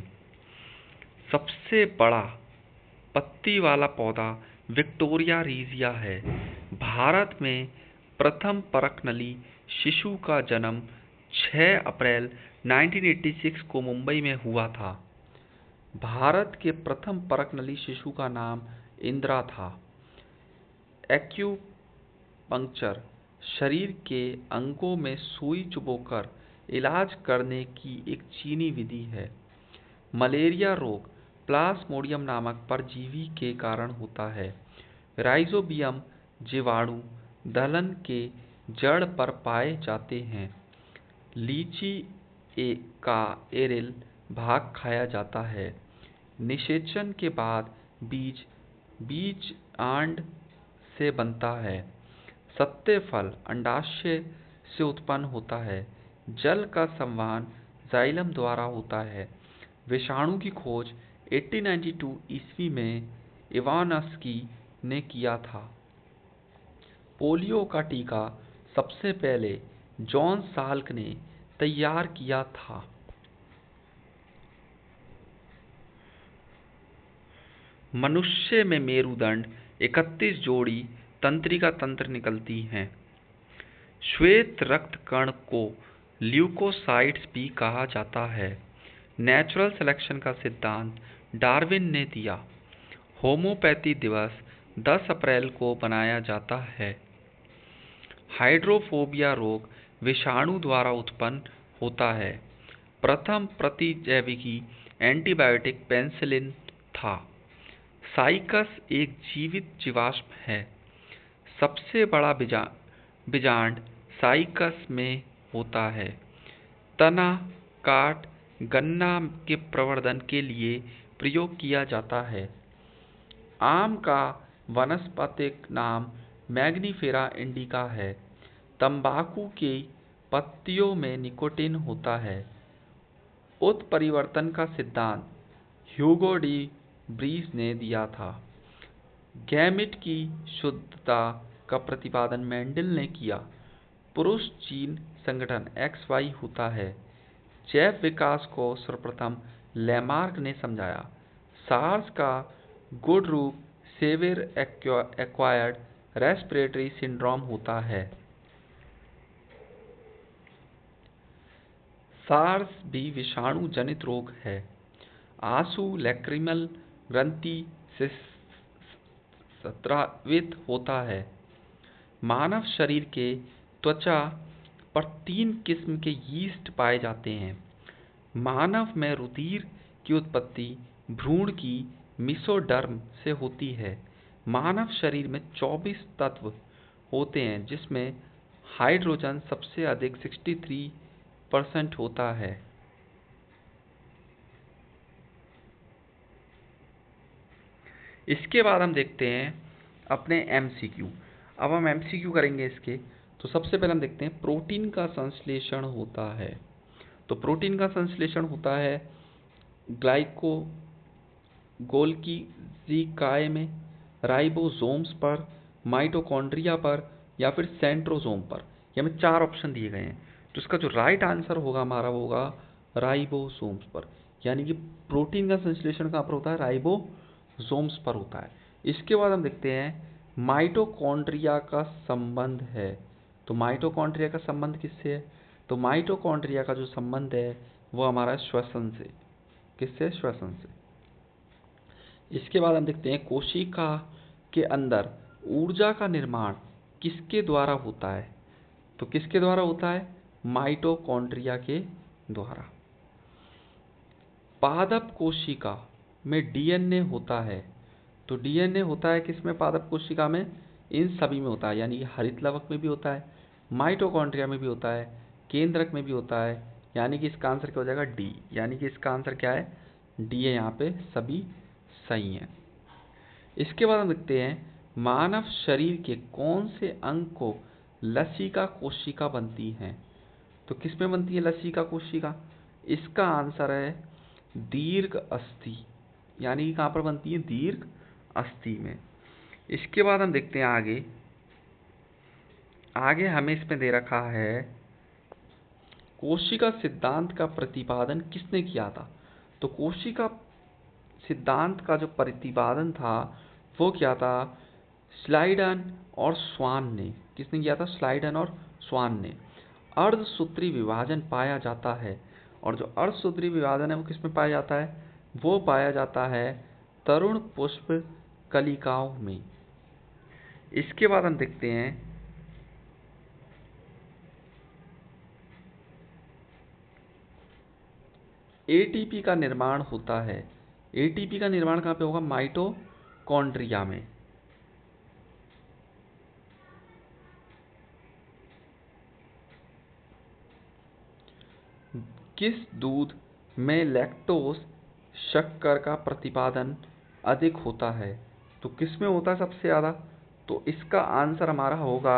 Speaker 1: सबसे बड़ा पत्ती वाला पौधा विक्टोरिया रीजिया है। भारत में प्रथम परखनली शिशु का जन्म 6 अप्रैल 1986 को मुंबई में हुआ था। भारत के प्रथम परखनली शिशु का नाम इंदिरा था। एक्यूपंक्चर शरीर के अंगों में सुई चुभोकर इलाज करने की एक चीनी विधि है। मलेरिया रोग प्लाज्मोडियम नामक परजीवी के कारण होता है। राइजोबियम जीवाणु दलहन के जड़ पर पाए जाते हैं। लीची का एरिल भाग खाया जाता है। निषेचन के बाद बीज आंड से बनता है। सत्य फल अंडाशय से उत्पन्न होता है। जल का संवहन जाइलम द्वारा होता है। विषाणु की खोज 1892 ईस्वी में इवानस्की ने किया था। पोलियो का टीका सबसे पहले जॉन साल्क ने तैयार किया था। मनुष्य में मेरुदंड 31 जोड़ी तंत्रिका तंत्र निकलती हैं। श्वेत रक्त कण को ल्यूकोसाइट्स भी कहा जाता है। नेचुरल सिलेक्शन का सिद्धांत डार्विन ने दिया। होम्योपैथी दिवस 10 अप्रैल को मनाया जाता है। हाइड्रोफोबिया रोग विषाणु द्वारा उत्पन्न होता है। प्रथम प्रतिजैविकी एंटीबायोटिक पेनिसिलिन था। साइकस एक जीवित जीवाश्म है। सबसे बड़ा बीजांड साइकस में होता है। तना काट गन्ना के प्रवर्धन के लिए प्रयोग किया जाता है। आम का वानस्पतिक नाम मैग्नीफेरा इंडिका है। तंबाकू की पत्तियों में निकोटीन होता है। उत्परिवर्तन का सिद्धांत ह्यूगो डी ब्रीज ने दिया था। गैमेट की शुद्धता का प्रतिपादन मेंडल ने किया। पुरुष जीन संगठन XY होता है। जैव विकास को सर्वप्रथम लैमार्क ने समझाया। सार्स का गुड रूप सेवियर एक्वायर्ड रेस्पिरेटरी सिंड्रोम होता है। सार्स भी विषाणु जनित रोग है। आंसू लैक्रिमल ग्रंथि से स्रावित होता है। मानव शरीर के त्वचा पर 3 किस्म के यीस्ट पाए जाते हैं। मानव में रुधिर की उत्पत्ति भ्रूण की मेसोडर्म से होती है। मानव शरीर में 24 तत्व होते हैं, जिसमें हाइड्रोजन सबसे अधिक 63% होता है। इसके बाद हम देखते हैं अपने MCQ। अब हम MCQ करेंगे इसके। तो सबसे पहले हम देखते हैं प्रोटीन का संश्लेषण होता है। तो प्रोटीन का संश्लेषण होता है गोल्गी में, राइबोसोम्स पर, माइटोकॉन्ड्रिया पर या फिर सेंट्रोसोम पर। ये हमें 4 ऑप्शन दिए गए हैं। तो इसका जो राइट आंसर होगा हमारा वो होगा राइबोसोम्स पर। यानी कि प्रोटीन का संश्लेषण कहाँ पर होता है? राइबोसोम्स पर होता है। इसके बाद हम देखते हैं माइटोकॉन्ड्रिया का संबंध है। तो माइटोकॉन्ड्रिया का संबंध किससे है? तो माइटोकॉन्ड्रिया का जो संबंध है वो हमारा श्वसन से। किससे? श्वसन से। इसके बाद हम देखते हैं कोशिका के अंदर ऊर्जा का निर्माण किसके द्वारा होता है? तो किसके द्वारा होता है? माइटोकॉन्ड्रिया के द्वारा। पादप कोशिका में DNA होता है। तो DNA होता है किसमें? पादप कोशिका में। इन सभी में होता है, यानी कि हरित लवक में भी होता है, माइटोकॉन्ड्रिया में भी होता है, केंद्रक में भी होता है। यानी कि इसका आंसर क्या हो जाएगा? डी। यानी कि इसका आंसर क्या है? डी है। यहाँ पे सभी सही हैं। इसके बाद हम देखते हैं मानव शरीर के कौन से अंग को लसिका कोशिका बनती हैं। तो किसमें बनती है लसिका कोशिका? इसका आंसर है दीर्घ अस्थि। यानी कि कहाँ पर बनती है? दीर्घ अस्थि में। इसके बाद हम देखते हैं आगे हमें इसमें दे रखा है कोशिका सिद्धांत का प्रतिपादन किसने किया था? तो कोशिका सिद्धांत का जो प्रतिपादन था वो क्या था, स्लाइडन और स्वान ने। किसने किया था, स्लाइडन और स्वान ने। अर्धसूत्री विभाजन पाया जाता है, और जो अर्धसूत्री विभाजन है वो किसमें पाया जाता है, वो पाया जाता है तरुण पुष्प कलिकाओं में। इसके बाद हम देखते हैं एटीपी का निर्माण होता है। एटीपी का निर्माण कहाँ पे होगा, माइटोकॉन्ड्रिया में। किस दूध में लैक्टोज शक्कर का प्रतिपादन अधिक होता है, तो किस में होता है सबसे ज़्यादा, तो इसका आंसर हमारा होगा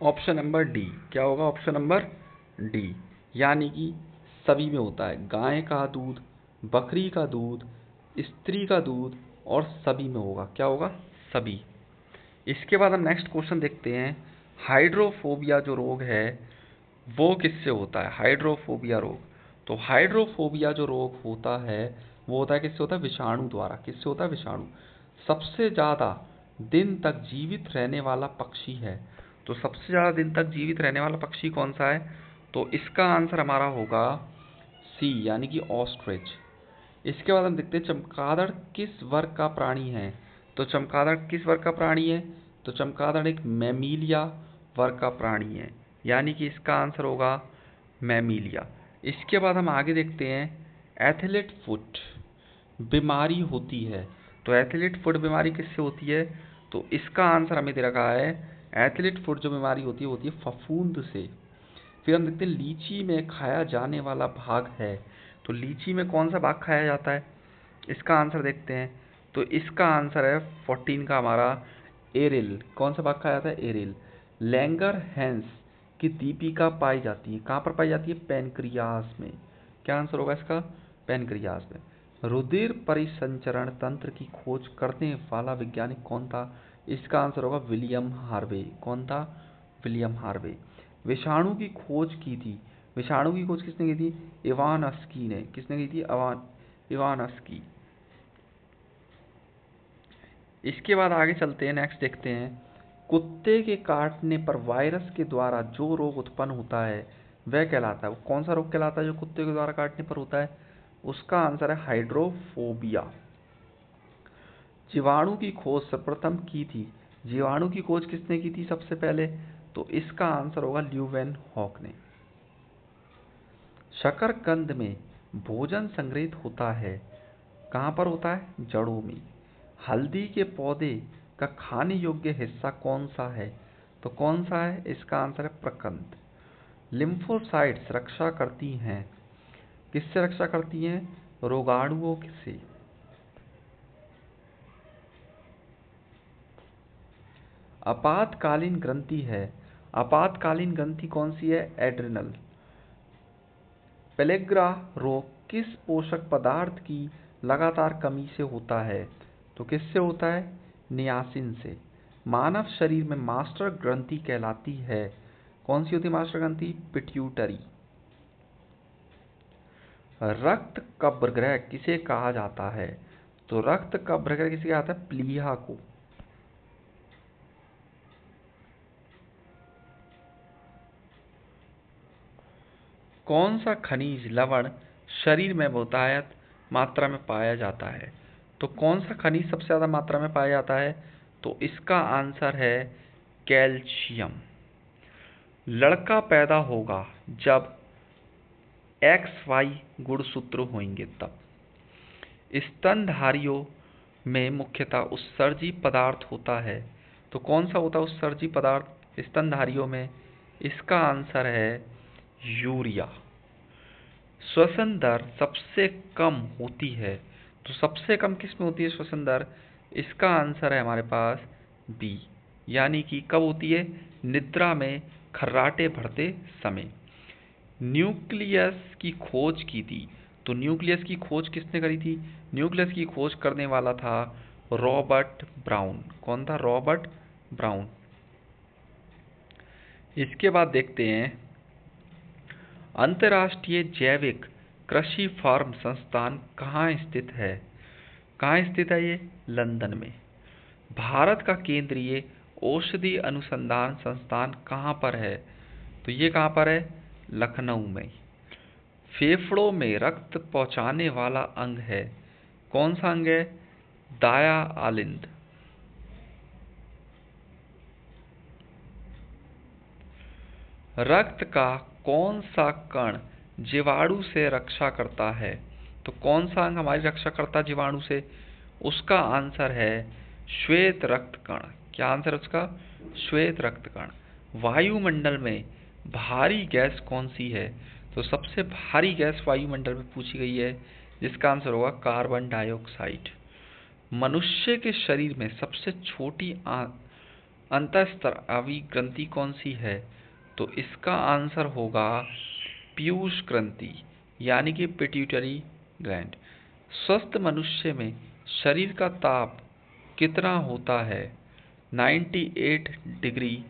Speaker 1: ऑप्शन नंबर डी। क्या होगा, ऑप्शन नंबर डी, यानी कि सभी में होता है। गाय का दूध, बकरी का दूध, स्त्री का दूध, और सभी में होगा। क्या होगा, सभी। इसके बाद हम नेक्स्ट क्वेश्चन देखते हैं, हाइड्रोफोबिया जो रोग है वो किससे होता है, हाइड्रोफोबिया रोग। तो हाइड्रोफोबिया जो रोग होता है वो होता है किससे होता है, विषाणु द्वारा। किससे होता है, विषाणु। सबसे ज़्यादा दिन तक जीवित रहने वाला पक्षी है, तो सबसे ज़्यादा दिन तक जीवित रहने वाला पक्षी कौन सा है, तो इसका आंसर हमारा होगा सी, यानी कि ऑस्ट्रिच। इसके बाद हम देखते हैं चमगादड़ किस वर्ग का प्राणी है, तो चमगादड़ किस वर्ग का प्राणी है, तो चमगादड़ एक मैमीलिया वर्ग का प्राणी है, यानी कि इसका आंसर होगा मैमीलिया। इसके बाद हम आगे देखते हैं एथलीट फुट बीमारी होती है, तो एथलीट फुट बीमारी किससे होती है, तो इसका आंसर हमें दे रखा है एथलीट फुट जो बीमारी होती है फफूंद से। फिर हम देखते हैं लीची में खाया जाने वाला भाग है, तो लीची में कौन सा भाग खाया जाता है, इसका आंसर देखते हैं। तो इसका आंसर है 14 का हमारा एरिल। कौन सा भाग खाया जाता है, एरिल। लैंगर हैंस की दीपिका पाई जाती है, कहाँ पर पाई जाती है, पैनक्रियास में। क्या आंसर होगा इसका, पैनक्रियास में। रुधिर परिसंचरण तंत्र की खोज करने वाला वैज्ञानिक कौन था, इसका आंसर होगा विलियम हार्वे। कौन था, विलियम हार्वे। विषाणु की खोज की थी, विषाणु की खोज किसने की थी, इवानस्की ने। किसने की थी, इवानस्की। इसके बाद आगे चलते हैं, नेक्स्ट देखते हैं कुत्ते के काटने पर वायरस के द्वारा जो रोग उत्पन्न होता है वह कहलाता है, वो कौन सा रोग कहलाता है जो कुत्ते के द्वारा काटने पर होता है, उसका आंसर है हाइड्रोफोबिया। जीवाणु की खोज सर्वप्रथम की थी, जीवाणु की खोज किसने की थी सबसे पहले, तो इसका आंसर होगा ल्यूवेन हॉक ने। शकरकंद में भोजन संग्रहित होता है, कहाँ पर होता है, जड़ों में। हल्दी के पौधे का खाने योग्य हिस्सा कौन सा है, तो कौन सा है, इसका आंसर है प्रकंद। लिम्फोसाइट्स रक्षा करती हैं, किससे रक्षा करती हैं, रोगाणुओं से। आपातकालीन ग्रंथि है, आपातकालीन ग्रंथि कौन सी है, एड्रिनल। पेलेग्रा रोग किस पोषक पदार्थ की लगातार कमी से होता है, तो किससे होता है, नियासिन से। मानव शरीर में मास्टर ग्रंथि कहलाती है, कौन सी होती है मास्टर ग्रंथि, पिट्यूटरी। रक्त कब्रग्रह किसे कहा जाता है, तो रक्त कब्रग्रह किसे कहा जाता है, प्लीहा को। कौन सा खनिज लवण शरीर में बहुतायत मात्रा में पाया जाता है, तो कौन सा खनिज सबसे ज़्यादा मात्रा में पाया जाता है, तो इसका आंसर है कैल्शियम। लड़का पैदा होगा जब XY गुणसूत्र होंगे तब। स्तनधारियों में मुख्यतः उत्सर्जी पदार्थ होता है, तो कौन सा होता है उत्सर्जी पदार्थ स्तनधारियों में, इसका आंसर है यूरिया। श्वसन दर सबसे कम होती है, तो सबसे कम किस में होती है श्वसन दर, इसका आंसर है हमारे पास बी, यानी कि कब होती है, निद्रा में खर्राटे भरते समय। न्यूक्लियस की खोज की थी, तो न्यूक्लियस की खोज किसने करी थी, न्यूक्लियस की खोज करने वाला था रॉबर्ट ब्राउन। कौन था, रॉबर्ट ब्राउन। इसके बाद देखते हैं अंतर्राष्ट्रीय जैविक कृषि फार्म संस्थान कहाँ स्थित है, कहाँ स्थित है ये? लंदन में। भारत का केंद्रीय औषधि अनुसंधान संस्थान कहाँ पर है? तो ये कहाँ पर है? लखनऊ में। फेफड़ों में रक्त पहुंचाने वाला अंग है, कौन सा अंग है? दाया आलिंद। रक्त का कौन सा कण जीवाणु से रक्षा करता है? तो कौन सा अंग हमारी रक्षा करता है जीवाणु से? उसका आंसर है श्वेत रक्त कण। क्या आंसर है उसका? श्वेत रक्त कण। वायुमंडल में भारी गैस कौन सी है? तो सबसे भारी गैस वायुमंडल में पूछी गई है, जिसका आंसर होगा कार्बन डाइऑक्साइड। मनुष्य के शरीर में सबसे छोटी अंतःस्रावी ग्रंथि कौन सी है? तो इसका आंसर होगा पीयूष ग्रंथि, यानी कि पिट्यूटरी ग्लैंड। स्वस्थ मनुष्य में शरीर का ताप कितना होता है? 98 डिग्री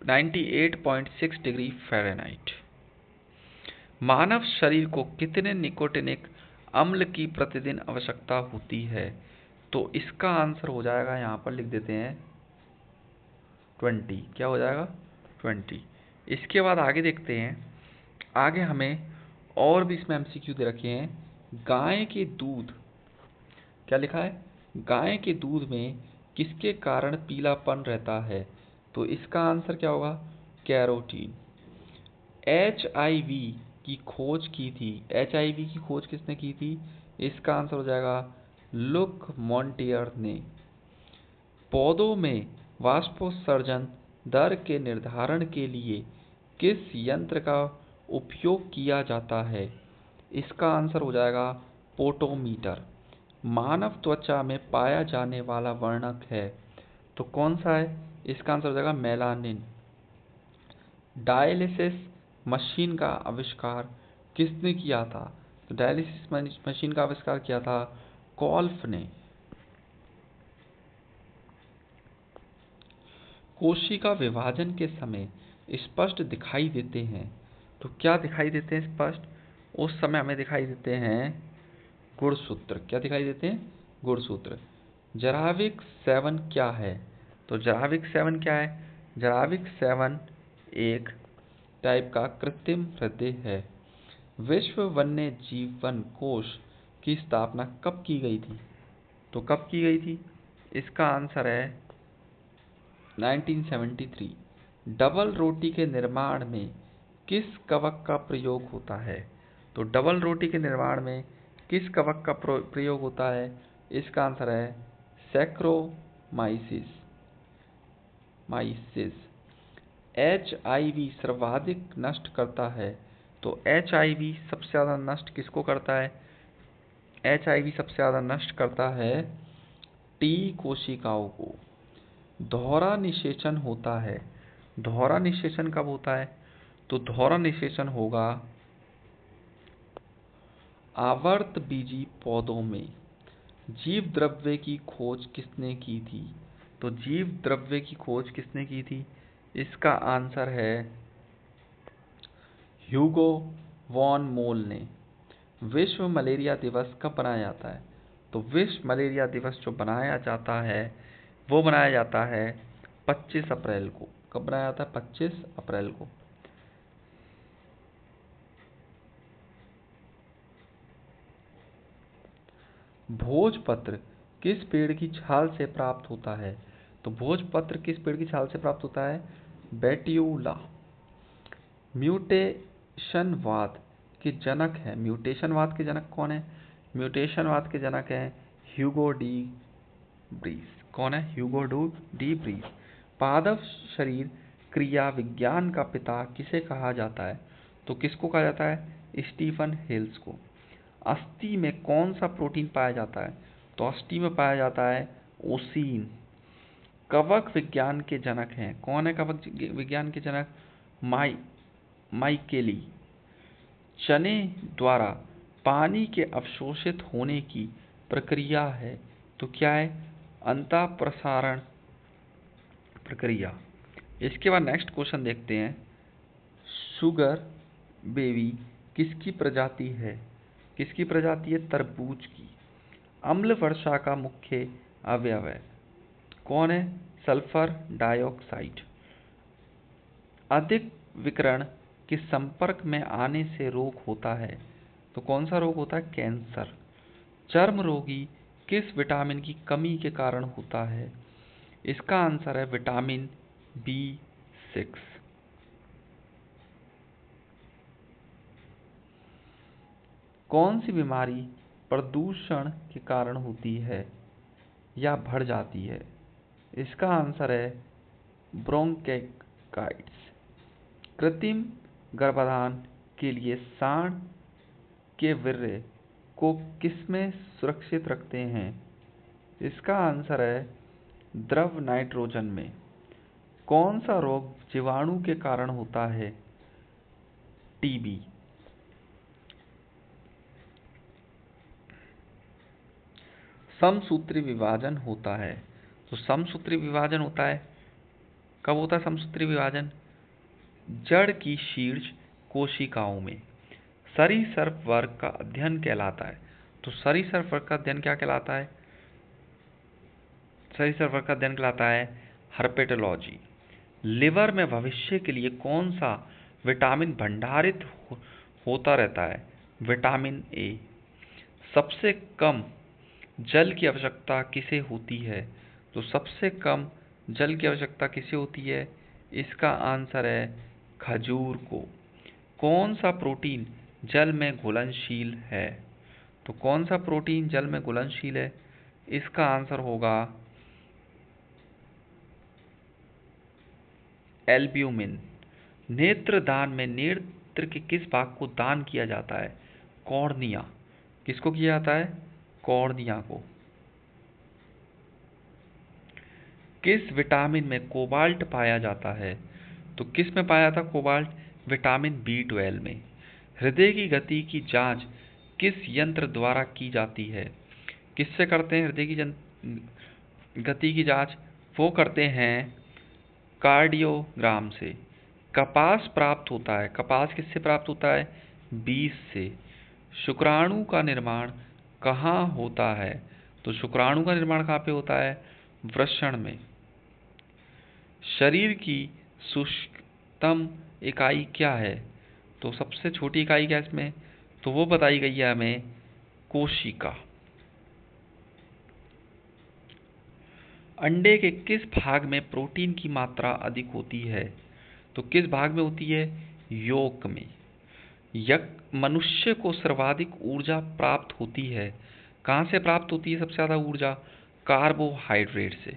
Speaker 1: 98.6 डिग्री फ़ारेनहाइट। मानव शरीर को कितने निकोटिनिक अम्ल की प्रतिदिन आवश्यकता होती है? तो इसका आंसर हो जाएगा, यहाँ पर लिख देते हैं 20। क्या हो जाएगा? 20। इसके बाद आगे देखते हैं। आगे हमें और भी इसमें एमसीक्यू दे रखे हैं। गाय के दूध, क्या लिखा है? गाय के दूध में किसके कारण पीलापन रहता है? तो इसका आंसर क्या होगा? कैरोटीन। HIV की खोज की थी, HIV की खोज किसने की थी? इसका आंसर हो जाएगा लुक मॉन्टियर ने। पौधों में वाष्पोत्सर्जन दर के निर्धारण के लिए किस यंत्र का उपयोग किया जाता है? इसका आंसर हो जाएगा पोटोमीटर। मानव त्वचा में पाया जाने वाला वर्णक है, तो कौन सा है? इसका आंसर हो जाएगा मेलानिन। डायलिसिस मशीन का आविष्कार किसने किया था? तो डायलिसिस मशीन का आविष्कार किया था कॉल्फ ने। कोशिका विभाजन के समय स्पष्ट दिखाई देते हैं, तो क्या दिखाई देते हैं स्पष्ट? उस समय हमें दिखाई देते हैं गुणसूत्र। क्या दिखाई देते हैं? गुणसूत्र। जराविक 7 क्या है? तो जराविक 7 क्या है? जराविक 7 एक टाइप का कृत्रिम हृदय है। विश्व वन्य जीवन कोष की स्थापना कब की गई थी? तो कब की गई थी? इसका आंसर है 1973। डबल रोटी के निर्माण में किस कवक का प्रयोग होता है? तो डबल रोटी के निर्माण में किस कवक का प्रयोग होता है? इसका आंसर है सैक्रोमाइसिस। HIV सर्वाधिक नष्ट करता है, तो HIV सबसे ज़्यादा नष्ट किसको करता है? HIV सबसे ज़्यादा नष्ट करता है T कोशिकाओं को। दोहरा निषेचन होता है, दोहरा निषेचन कब होता है? तो दोहरा निषेचन होगा आवर्तबीजी पौधों में। जीव द्रव्य की खोज किसने की थी? तो जीव द्रव्य की खोज किसने की थी? इसका आंसर है ह्यूगो वॉन मोल ने। विश्व मलेरिया दिवस कब मनाया जाता है? तो विश्व मलेरिया दिवस जो बनाया जाता है वो मनाया जाता है 25 अप्रैल को। कब बनाया जाता है? 25 अप्रैल को। भोजपत्र किस पेड़ की छाल से प्राप्त होता है? तो भोजपत्र किस पेड़ की छाल से प्राप्त होता है? बेट्यूला। म्यूटेशनवाद के जनक है, म्यूटेशनवाद के जनक कौन है? म्यूटेशनवाद के जनक हैं ह्यूगो डी ब्रीस। कौन है? Hugo de Breese. पादप शरीर क्रिया विज्ञान का पिता किसे कहा जाता है? तो किसको कहा जाता है? स्टीफन हेल्स को। अस्थि में कौन सा प्रोटीन पाया जाता है? तो अस्थि में पाया जाता है ओसीन। कवक विज्ञान के जनक हैं, कौन है कवक विज्ञान के जनक? माइकेली। चने द्वारा पानी के अवशोषित होने की प्रक्रिया है, तो क्या है? अंतःप्रसारण प्रक्रिया। इसके बाद नेक्स्ट क्वेश्चन देखते हैं। शुगर बेबी किसकी प्रजाति है? किसकी प्रजाति है? तरबूज की। अम्ल वर्षा का मुख्य अवयव है? कौन है? Sulphur dioxide. अधिक विकिरण के संपर्क में आने से रोग होता है, तो कौन सा रोग होता है? कैंसर। चर्म रोगी किस विटामिन की कमी के कारण होता है? इसका आंसर है विटामिन B6। कौन सी बीमारी प्रदूषण के कारण होती है या बढ़ जाती है? इसका आंसर है ब्रोंकाइटिस। कृत्रिम गर्भाधान के लिए सांड के वीर्य को किसमें सुरक्षित रखते हैं? इसका आंसर है द्रव नाइट्रोजन में। कौन सा रोग जीवाणु के कारण होता है? टीबी। समसूत्री विभाजन होता है, तो समसूत्री विभाजन होता है, कब होता है समसूत्री विभाजन? जड़ की शीर्ष कोशिकाओं में। सरीसृप वर्ग का अध्ययन कहलाता है, तो सरीसृप वर्ग का अध्ययन क्या कहलाता है? सरीसृप वर्ग का अध्ययन कहलाता है हर्पेटोलॉजी। लिवर में भविष्य के लिए कौन सा विटामिन भंडारित होता रहता है? Vitamin A. सबसे कम जल की आवश्यकता किसे होती है? तो सबसे कम जल की आवश्यकता किसे होती है? इसका आंसर है खजूर को। कौन सा प्रोटीन जल में घुलनशील है? तो कौन सा प्रोटीन जल में घुलनशील है? इसका आंसर होगा एल्ब्यूमिन। नेत्र दान में नेत्र के किस भाग को दान किया जाता है? कॉर्निया। किसको किया जाता है? कॉर्निया को। किस विटामिन में कोबाल्ट पाया जाता है? तो किस में पाया था कोबाल्ट? विटामिन B12 में। हृदय की गति की जांच किस यंत्र द्वारा की जाती है? किससे करते हैं हृदय की गति की जांच? वो करते हैं कार्डियोग्राम से। कपास प्राप्त होता है, कपास किससे प्राप्त होता है? बीज से। शुक्राणु का निर्माण कहाँ होता है? तो शुक्राणु का निर्माण कहाँ पे होता है? वृषण में। शरीर की सूक्ष्मतम इकाई क्या है? तो सबसे छोटी इकाई क्या है इसमें? तो वो बताई गई है हमें कोशिका। अंडे के किस भाग में प्रोटीन की मात्रा अधिक होती है? तो किस भाग में होती है? योक में। मनुष्य को सर्वाधिक ऊर्जा प्राप्त होती है, कहाँ से प्राप्त होती है सबसे ज्यादा ऊर्जा? कार्बोहाइड्रेट से।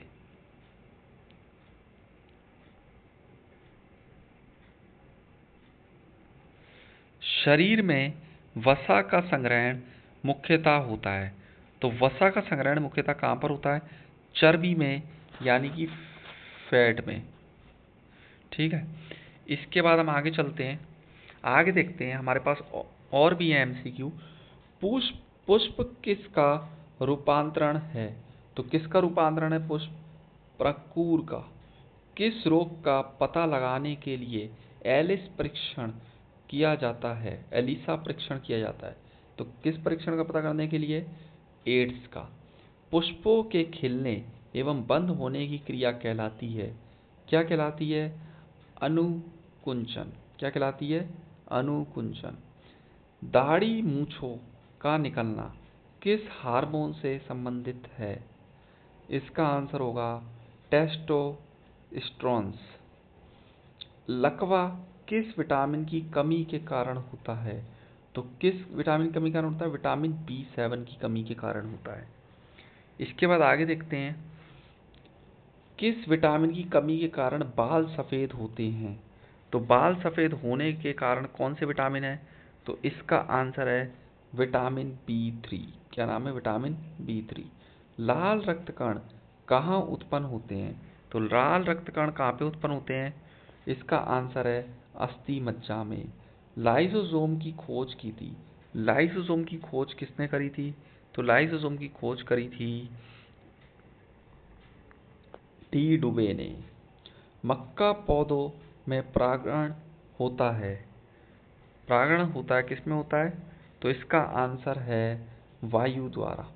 Speaker 1: शरीर में वसा का संग्रहण मुख्यतः होता है, तो वसा का संग्रहण मुख्यतः कहाँ पर होता है? चर्बी में, यानी कि फैट में। ठीक है, इसके बाद हम आगे चलते हैं, आगे देखते हैं हमारे पास और भी है MCQ। पुष्प पुष्प किसका रूपांतरण है? तो किसका रूपांतरण है पुष्प? प्रकुर का। किस रोग का पता लगाने के लिए एलिस परीक्षण किया जाता है? एलिसा परीक्षण किया जाता है, तो किस परीक्षण का पता करने के लिए? एड्स का। पुष्पों के खिलने एवं बंद होने की क्रिया कहलाती है, क्या कहलाती है? अनुकुंचन। क्या कहलाती है? अनुकुंचन। दाढ़ी मूंछों का निकलना किस हार्मोन से संबंधित है? इसका आंसर होगा टेस्टोस्टेरोन्स। लकवा किस विटामिन की कमी के कारण होता है? तो किस विटामिन की कमी के कारण होता है? विटामिन B7 की कमी के कारण होता है। इसके बाद आगे देखते हैं, किस विटामिन की कमी के कारण बाल सफ़ेद होते हैं? तो बाल सफ़ेद होने के कारण कौन से विटामिन है? तो इसका आंसर है विटामिन B3। क्या नाम है? Vitamin B3। लाल रक्त कण कहाँ उत्पन्न होते हैं? तो लाल रक्त कण कहाँ पे उत्पन्न होते हैं? इसका आंसर है अस्थि मज्जा में। लाइसोसोम की खोज की थी, लाइसोसोम की खोज किसने करी थी? तो लाइसोसोम की खोज करी थी डी डुबे ने। मक्का पौधों में परागण होता है, परागण होता है किसमें होता है? तो इसका आंसर है वायु द्वारा।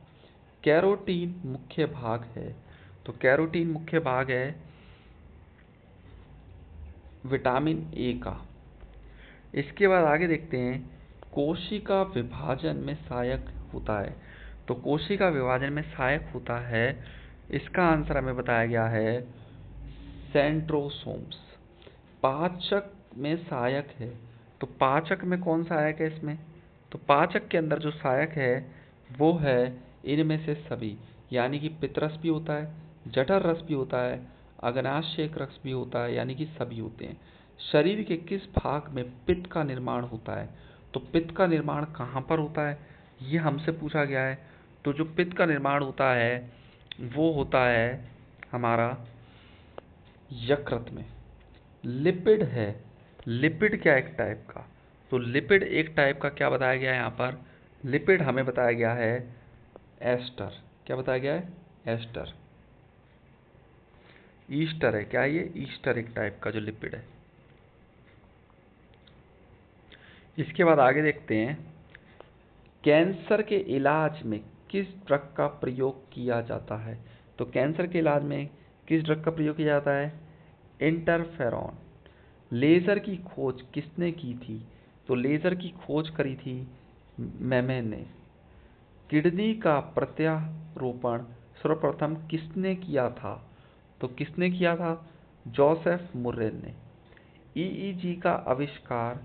Speaker 1: कैरोटीन मुख्य भाग है। तो कैरोटीन मुख्य भाग है विटामिन ए का। इसके बाद आगे देखते हैं, कोशिका विभाजन में सहायक होता है। तो कोशिका विभाजन में सहायक होता है, इसका आंसर हमें बताया गया है सेंट्रोसोम्स। पाचक में सहायक है। तो पाचक में कौन सहायक है इसमें? तो पाचक के अंदर जो सहायक है वो है इनमें से सभी, यानी कि पित्तरस भी होता है, जठर रस भी होता है, अग्नाशय रस भी होता है, यानी कि सभी होते हैं। शरीर के किस भाग में पित्त का निर्माण होता है? तो पित्त का निर्माण कहाँ पर होता है, ये हमसे पूछा गया है। तो जो पित्त का निर्माण होता है वो होता है हमारा यकृत में। लिपिड है। लिपिड क्या एक टाइप का? तो लिपिड एक टाइप का क्या बताया गया है यहाँ पर? लिपिड हमें बताया गया है एस्टर। क्या बताया गया है? एस्टर। ईस्टर है क्या? ये ईस्टर एक टाइप का जो लिपिड है। इसके बाद आगे देखते हैं, कैंसर के इलाज में किस ड्रग का प्रयोग किया जाता है? तो कैंसर के इलाज में किस ड्रग का प्रयोग किया जाता है? इंटरफेरॉन। लेज़र की खोज किसने की थी? तो लेज़र की खोज करी थी मेमे ने। किडनी का प्रत्यारोपण सर्वप्रथम किसने किया था? तो किसने किया था? जोसेफ मुर्रे ने। ईईजी का आविष्कार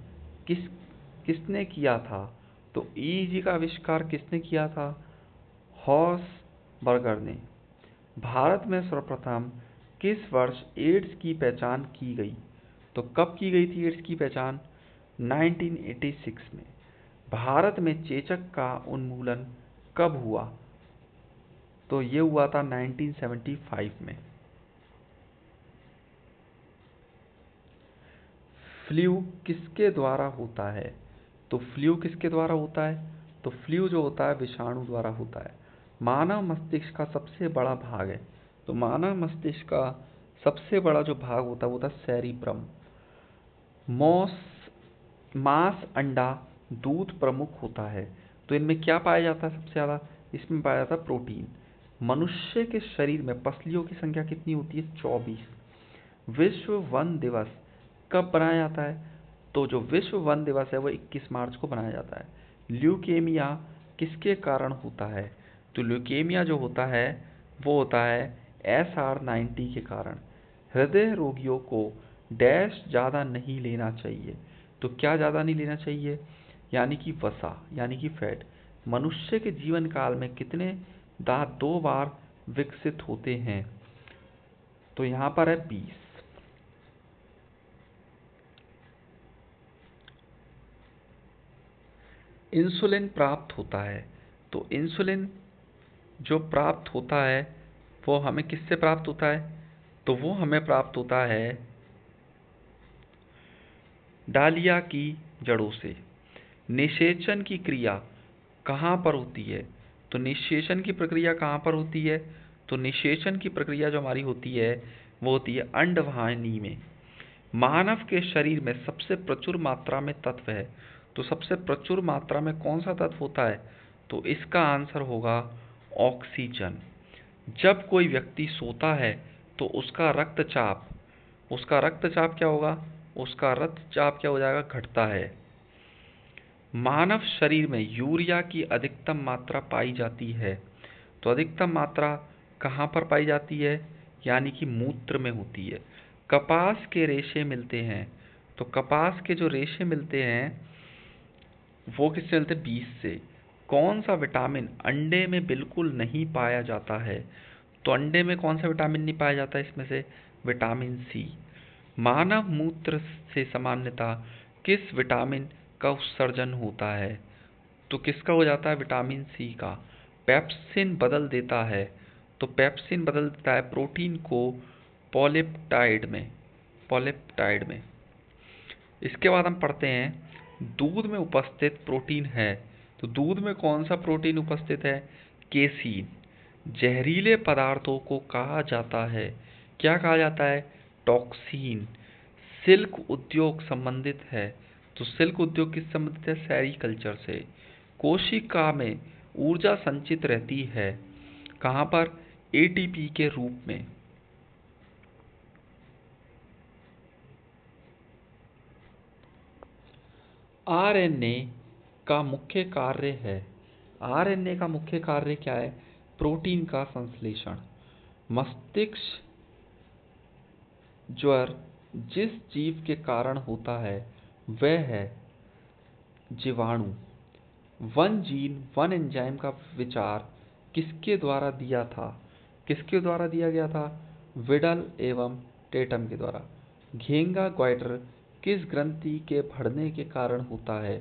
Speaker 1: किसने किया था? तो ईईजी का आविष्कार किसने किया था? हॉर्सबर्गर ने। भारत में सर्वप्रथम किस वर्ष एड्स की पहचान की गई? तो कब की गई थी एड्स की पहचान? 1986 में। भारत में चेचक का उन्मूलन कब हुआ? तो ये हुआ था 1975 में। फ्लू किसके द्वारा होता है? तो फ्लू किसके द्वारा होता है? तो फ्लू जो होता है विषाणु द्वारा होता है। मानव मस्तिष्क का सबसे बड़ा भाग है। तो मानव मस्तिष्क का सबसे बड़ा जो भाग होता है वो होता है सेरिब्रम। मॉस मांस, अंडा, दूध प्रमुख होता है। तो इनमें क्या पाया जाता है सबसे ज़्यादा? इसमें पाया जाता है प्रोटीन। मनुष्य के शरीर में पसलियों की संख्या कितनी होती है? 24। विश्व वन दिवस कब बनाया जाता है? तो जो विश्व वन दिवस है वो 21 मार्च को बनाया जाता है। ल्यूकेमिया किसके कारण होता है? तो ल्यूकेमिया जो होता है वो होता है SR90 के कारण। हृदय रोगियों को डैश ज़्यादा नहीं लेना चाहिए। तो क्या ज़्यादा नहीं लेना चाहिए? यानी कि वसा, यानी कि फैट। मनुष्य के जीवन काल में कितने दांत 2 बार विकसित होते हैं? तो यहाँ पर है 20। इंसुलिन प्राप्त होता है। तो इंसुलिन जो प्राप्त होता है वो हमें किससे प्राप्त होता है? तो वो हमें प्राप्त होता है डालिया की जड़ों से। निषेचन की क्रिया कहाँ पर होती है? तो निषेचन की प्रक्रिया कहाँ पर होती है? तो निषेचन की प्रक्रिया जो हमारी होती है वो होती है अंडवाहिनी में। मानव के शरीर में सबसे प्रचुर मात्रा में तत्व है। तो सबसे प्रचुर मात्रा में कौन सा तत्व होता है? तो इसका आंसर होगा ऑक्सीजन। जब कोई व्यक्ति सोता है तो उसका रक्तचाप क्या होगा? उसका रक्तचाप क्या हो जाएगा? घटता है। मानव शरीर में यूरिया की अधिकतम मात्रा पाई जाती है। तो अधिकतम मात्रा कहाँ पर पाई जाती है? यानी कि मूत्र में होती है। कपास के रेशे मिलते हैं। तो कपास के जो रेशे मिलते हैं वो किससे मिलते हैं? बीज से। कौन सा विटामिन अंडे में बिल्कुल नहीं पाया जाता है? तो अंडे में कौन सा विटामिन नहीं पाया जाता है इसमें से? Vitamin C. मानव मूत्र से सामान्यतः किस विटामिन का उत्सर्जन होता है? तो किसका हो जाता है? विटामिन सी का। पेप्सिन बदल देता है। तो पेप्सिन बदल देता है प्रोटीन को पॉलिपेप्टाइड में। इसके बाद हम पढ़ते हैं दूध में उपस्थित प्रोटीन है। तो दूध में कौन सा प्रोटीन उपस्थित है? केसीन। जहरीले पदार्थों को कहा जाता है, क्या कहा जाता है? टॉक्सिन। सिल्क उद्योग संबंधित है। तो सिल्क उद्योग किस संबंधित है? सेरीकल्चर से। कोशिका में ऊर्जा संचित रहती है। कहाँ पर? एटीपी के रूप में। आरएनए का मुख्य कार्य है, आरएनए का मुख्य कार्य क्या है? प्रोटीन का संश्लेषण। मस्तिष्क ज्वर जिस जीव के कारण होता है वह है जीवाणु। वन जीन वन एंजाइम का विचार किसके द्वारा दिया था? किसके द्वारा दिया गया था? विडल एवं टेटम के द्वारा। घेंगा ग्वाइटर किस ग्रंथि के बढ़ने के कारण होता है?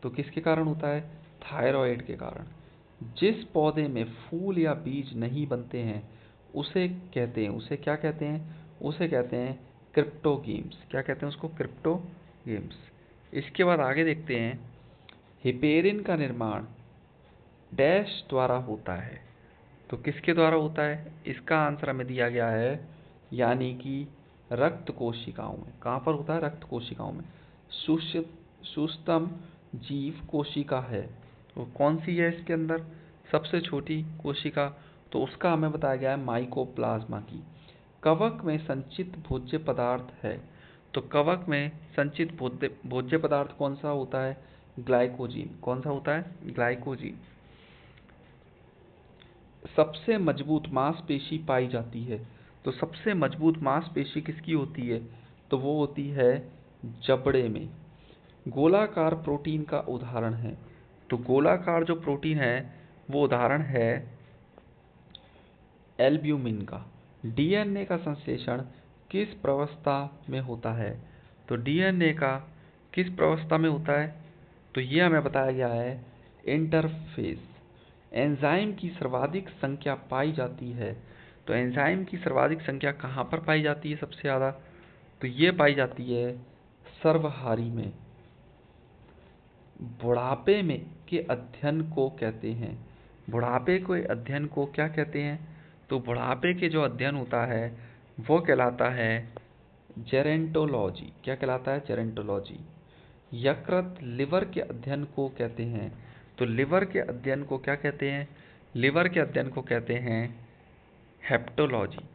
Speaker 1: तो किसके कारण होता है? थायराइड के कारण। जिस पौधे में फूल या बीज नहीं बनते हैं उसे कहते हैं, उसे क्या कहते हैं? उसे कहते हैं क्रिप्टोगेम्स। क्या कहते हैं उसको? क्रिप्टोगेम्स। इसके बाद आगे देखते हैं, हिपेरिन का निर्माण डैश द्वारा होता है। तो किसके द्वारा होता है? इसका आंसर हमें दिया गया है, यानी कि रक्त कोशिकाओं में। कहाँ पर होता है? रक्त कोशिकाओं में। सूक्ष्मतम जीव कोशिका है, तो कौन सी है इसके अंदर? सबसे छोटी कोशिका, तो उसका हमें बताया गया है माइकोप्लाज्मा की। कवक में संचित भोज्य पदार्थ है, तो कवक में संचित भोज्य पदार्थ कौन सा होता है? ग्लाइकोजीन। कौन सा होता है? ग्लाइकोजीन। सबसे मजबूत मांसपेशी पाई जाती है, तो सबसे मजबूत मांसपेशी किसकी होती है? तो वो होती है जबड़े में। गोलाकार प्रोटीन का उदाहरण है, तो गोलाकार जो प्रोटीन है वो उदाहरण है एल्ब्यूमिन का। डीएनए का संश्लेषण किस प्रवस्था में होता है? तो डीएनए का किस प्रवस्था में होता है? तो ये हमें बताया गया है इंटरफेज। एंजाइम की सर्वाधिक संख्या पाई जाती है, तो एंजाइम की सर्वाधिक संख्या कहाँ पर पाई जाती है सबसे ज़्यादा? तो ये पाई जाती है सर्वहारी में। बुढ़ापे में के अध्ययन को कहते हैं, बुढ़ापे के अध्ययन को क्या कहते हैं? तो बुढ़ापे के जो अध्ययन होता है वो कहलाता है जेरेंटोलॉजी। क्या कहलाता है? जेरेंटोलॉजी। यकृत लिवर के अध्ययन को कहते हैं, तो लिवर के अध्ययन को क्या कहते हैं? लिवर के अध्ययन को कहते हैं हेप्टोलॉजी।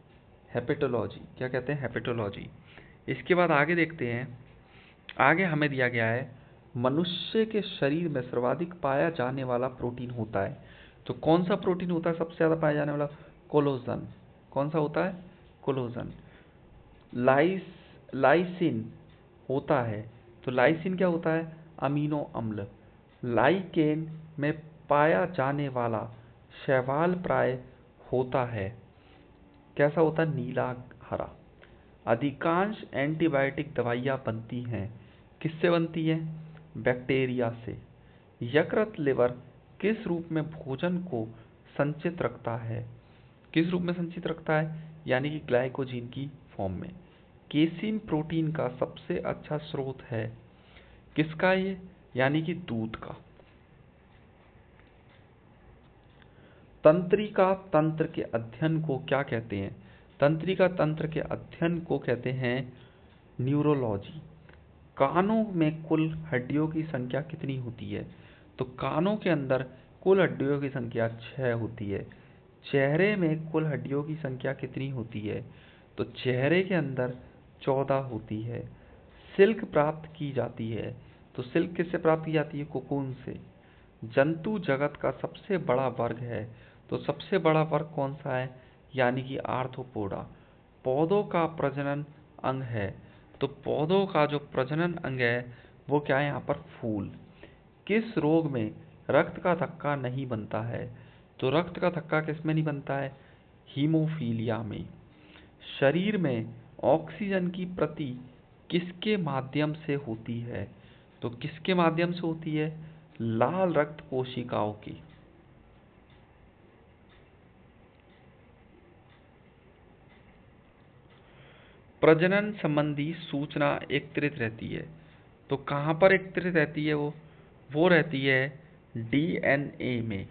Speaker 1: हेपेटोलॉजी। क्या कहते हैं? हेपेटोलॉजी। इसके बाद आगे देखते हैं, आगे हमें दिया गया है मनुष्य के शरीर में सर्वाधिक पाया जाने वाला प्रोटीन होता है, तो कौन सा प्रोटीन होता है सबसे ज़्यादा पाया जाने वाला? कोलोजन। कौन सा होता है? कोलोजन। लाइसिन होता है, तो लाइसिन क्या होता है? अमीनो अम्ल। लाइकेन में पाया जाने वाला शैवाल प्राय होता है, कैसा होता है? नीला हरा। अधिकांश एंटीबायोटिक दवाइयाँ बनती हैं, किससे बनती हैं? बैक्टीरिया से। यकृत लिवर किस रूप में भोजन को संचित रखता है? किस रूप में संचित रखता है? यानी कि ग्लाइकोजीन की फॉर्म में। केसिन प्रोटीन का सबसे अच्छा स्रोत है, किसका ये? यानी कि दूध का। तंत्रिका तंत्र के अध्ययन को क्या कहते हैं? तंत्रिका तंत्र के अध्ययन को कहते हैं न्यूरोलॉजी। कानों में कुल हड्डियों की संख्या कितनी होती है? तो कानों के अंदर कुल हड्डियों की संख्या 6 होती है। चेहरे में कुल हड्डियों की संख्या कितनी होती है? तो चेहरे के अंदर 14 होती है। सिल्क प्राप्त की जाती है, तो सिल्क किससे प्राप्त की जाती है? कोकून से। जंतु जगत का सबसे बड़ा वर्ग है, तो सबसे बड़ा वर्ग कौन सा है? यानी कि आर्थ्रोपोडा। पौधों का प्रजनन अंग है, तो पौधों का जो प्रजनन अंग है वो क्या है? यहाँ पर फूल। किस रोग में रक्त का थक्का नहीं बनता है? तो रक्त का थक्का किस में नहीं बनता है? हीमोफीलिया में। शरीर में ऑक्सीजन की प्रति किसके माध्यम से होती है? तो किसके माध्यम से होती है? लाल रक्त कोशिकाओं की। प्रजनन संबंधी सूचना एकत्रित रहती है, तो कहाँ पर एकत्रित रहती है वो रहती है डीएनए में।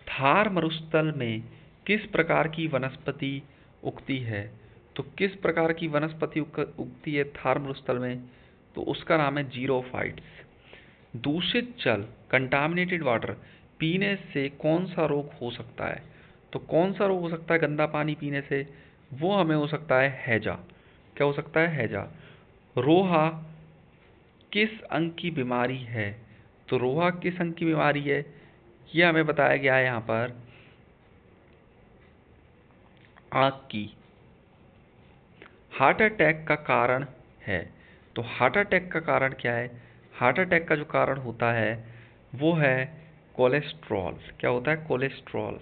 Speaker 1: थार मरुस्थल में किस प्रकार की वनस्पति उगती है? तो किस प्रकार की वनस्पति उगती है थार मरुस्थल में? तो उसका नाम है जीरोफाइट्स। दूषित जल कंटामिनेटेड वाटर पीने से कौन सा रोग हो सकता है? तो कौन सा रोग हो सकता है गंदा पानी पीने से? वो हमें हो सकता है हैजा। क्या हो सकता है? हैजा। रोहा किस अंग की बीमारी है? तो रोहा किस अंग की बीमारी है, ये हमें बताया गया है यहाँ पर आँख की। हार्ट अटैक का कारण है, तो हार्ट अटैक का कारण क्या है? हार्ट अटैक का जो कारण होता है वो है कोलेस्ट्रॉल। क्या होता है? कोलेस्ट्रॉल।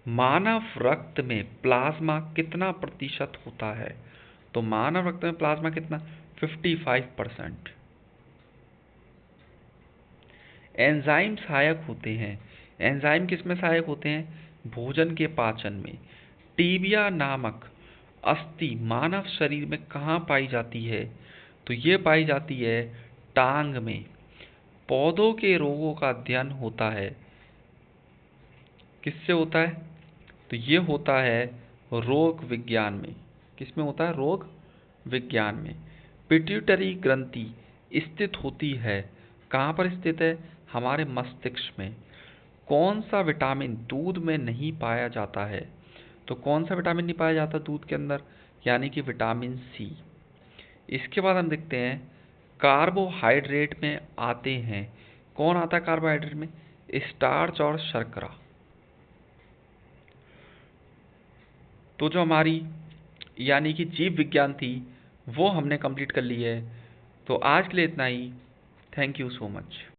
Speaker 1: मानव रक्त में प्लाज्मा कितना प्रतिशत होता है? तो मानव रक्त में प्लाज्मा कितना? 55%। एंजाइम सहायक होते हैं। एंजाइम किस में सहायक होते हैं? भोजन के पाचन में। टीबिया नामक अस्थि मानव शरीर में कहाँ पाई जाती है? तो ये पाई जाती है टांग में। पौधों के रोगों का अध्ययन होता है, किससे होता है? तो ये होता है रोग विज्ञान में। किसमें होता है? रोग विज्ञान में। पिट्यूटरी ग्रंथि स्थित होती है, कहाँ पर स्थित है? हमारे मस्तिष्क में। कौन सा विटामिन दूध में नहीं पाया जाता है? तो कौन सा विटामिन नहीं पाया जाता दूध के अंदर? यानी कि विटामिन सी। इसके बाद हम देखते हैं कार्बोहाइड्रेट में आते हैं। कौन आता है कार्बोहाइड्रेट में? स्टार्च और शर्करा। तो जो हमारी यानी कि जीव विज्ञान थी वो हमने कंप्लीट कर ली है। तो आज के लिए इतना ही। Thank you so much.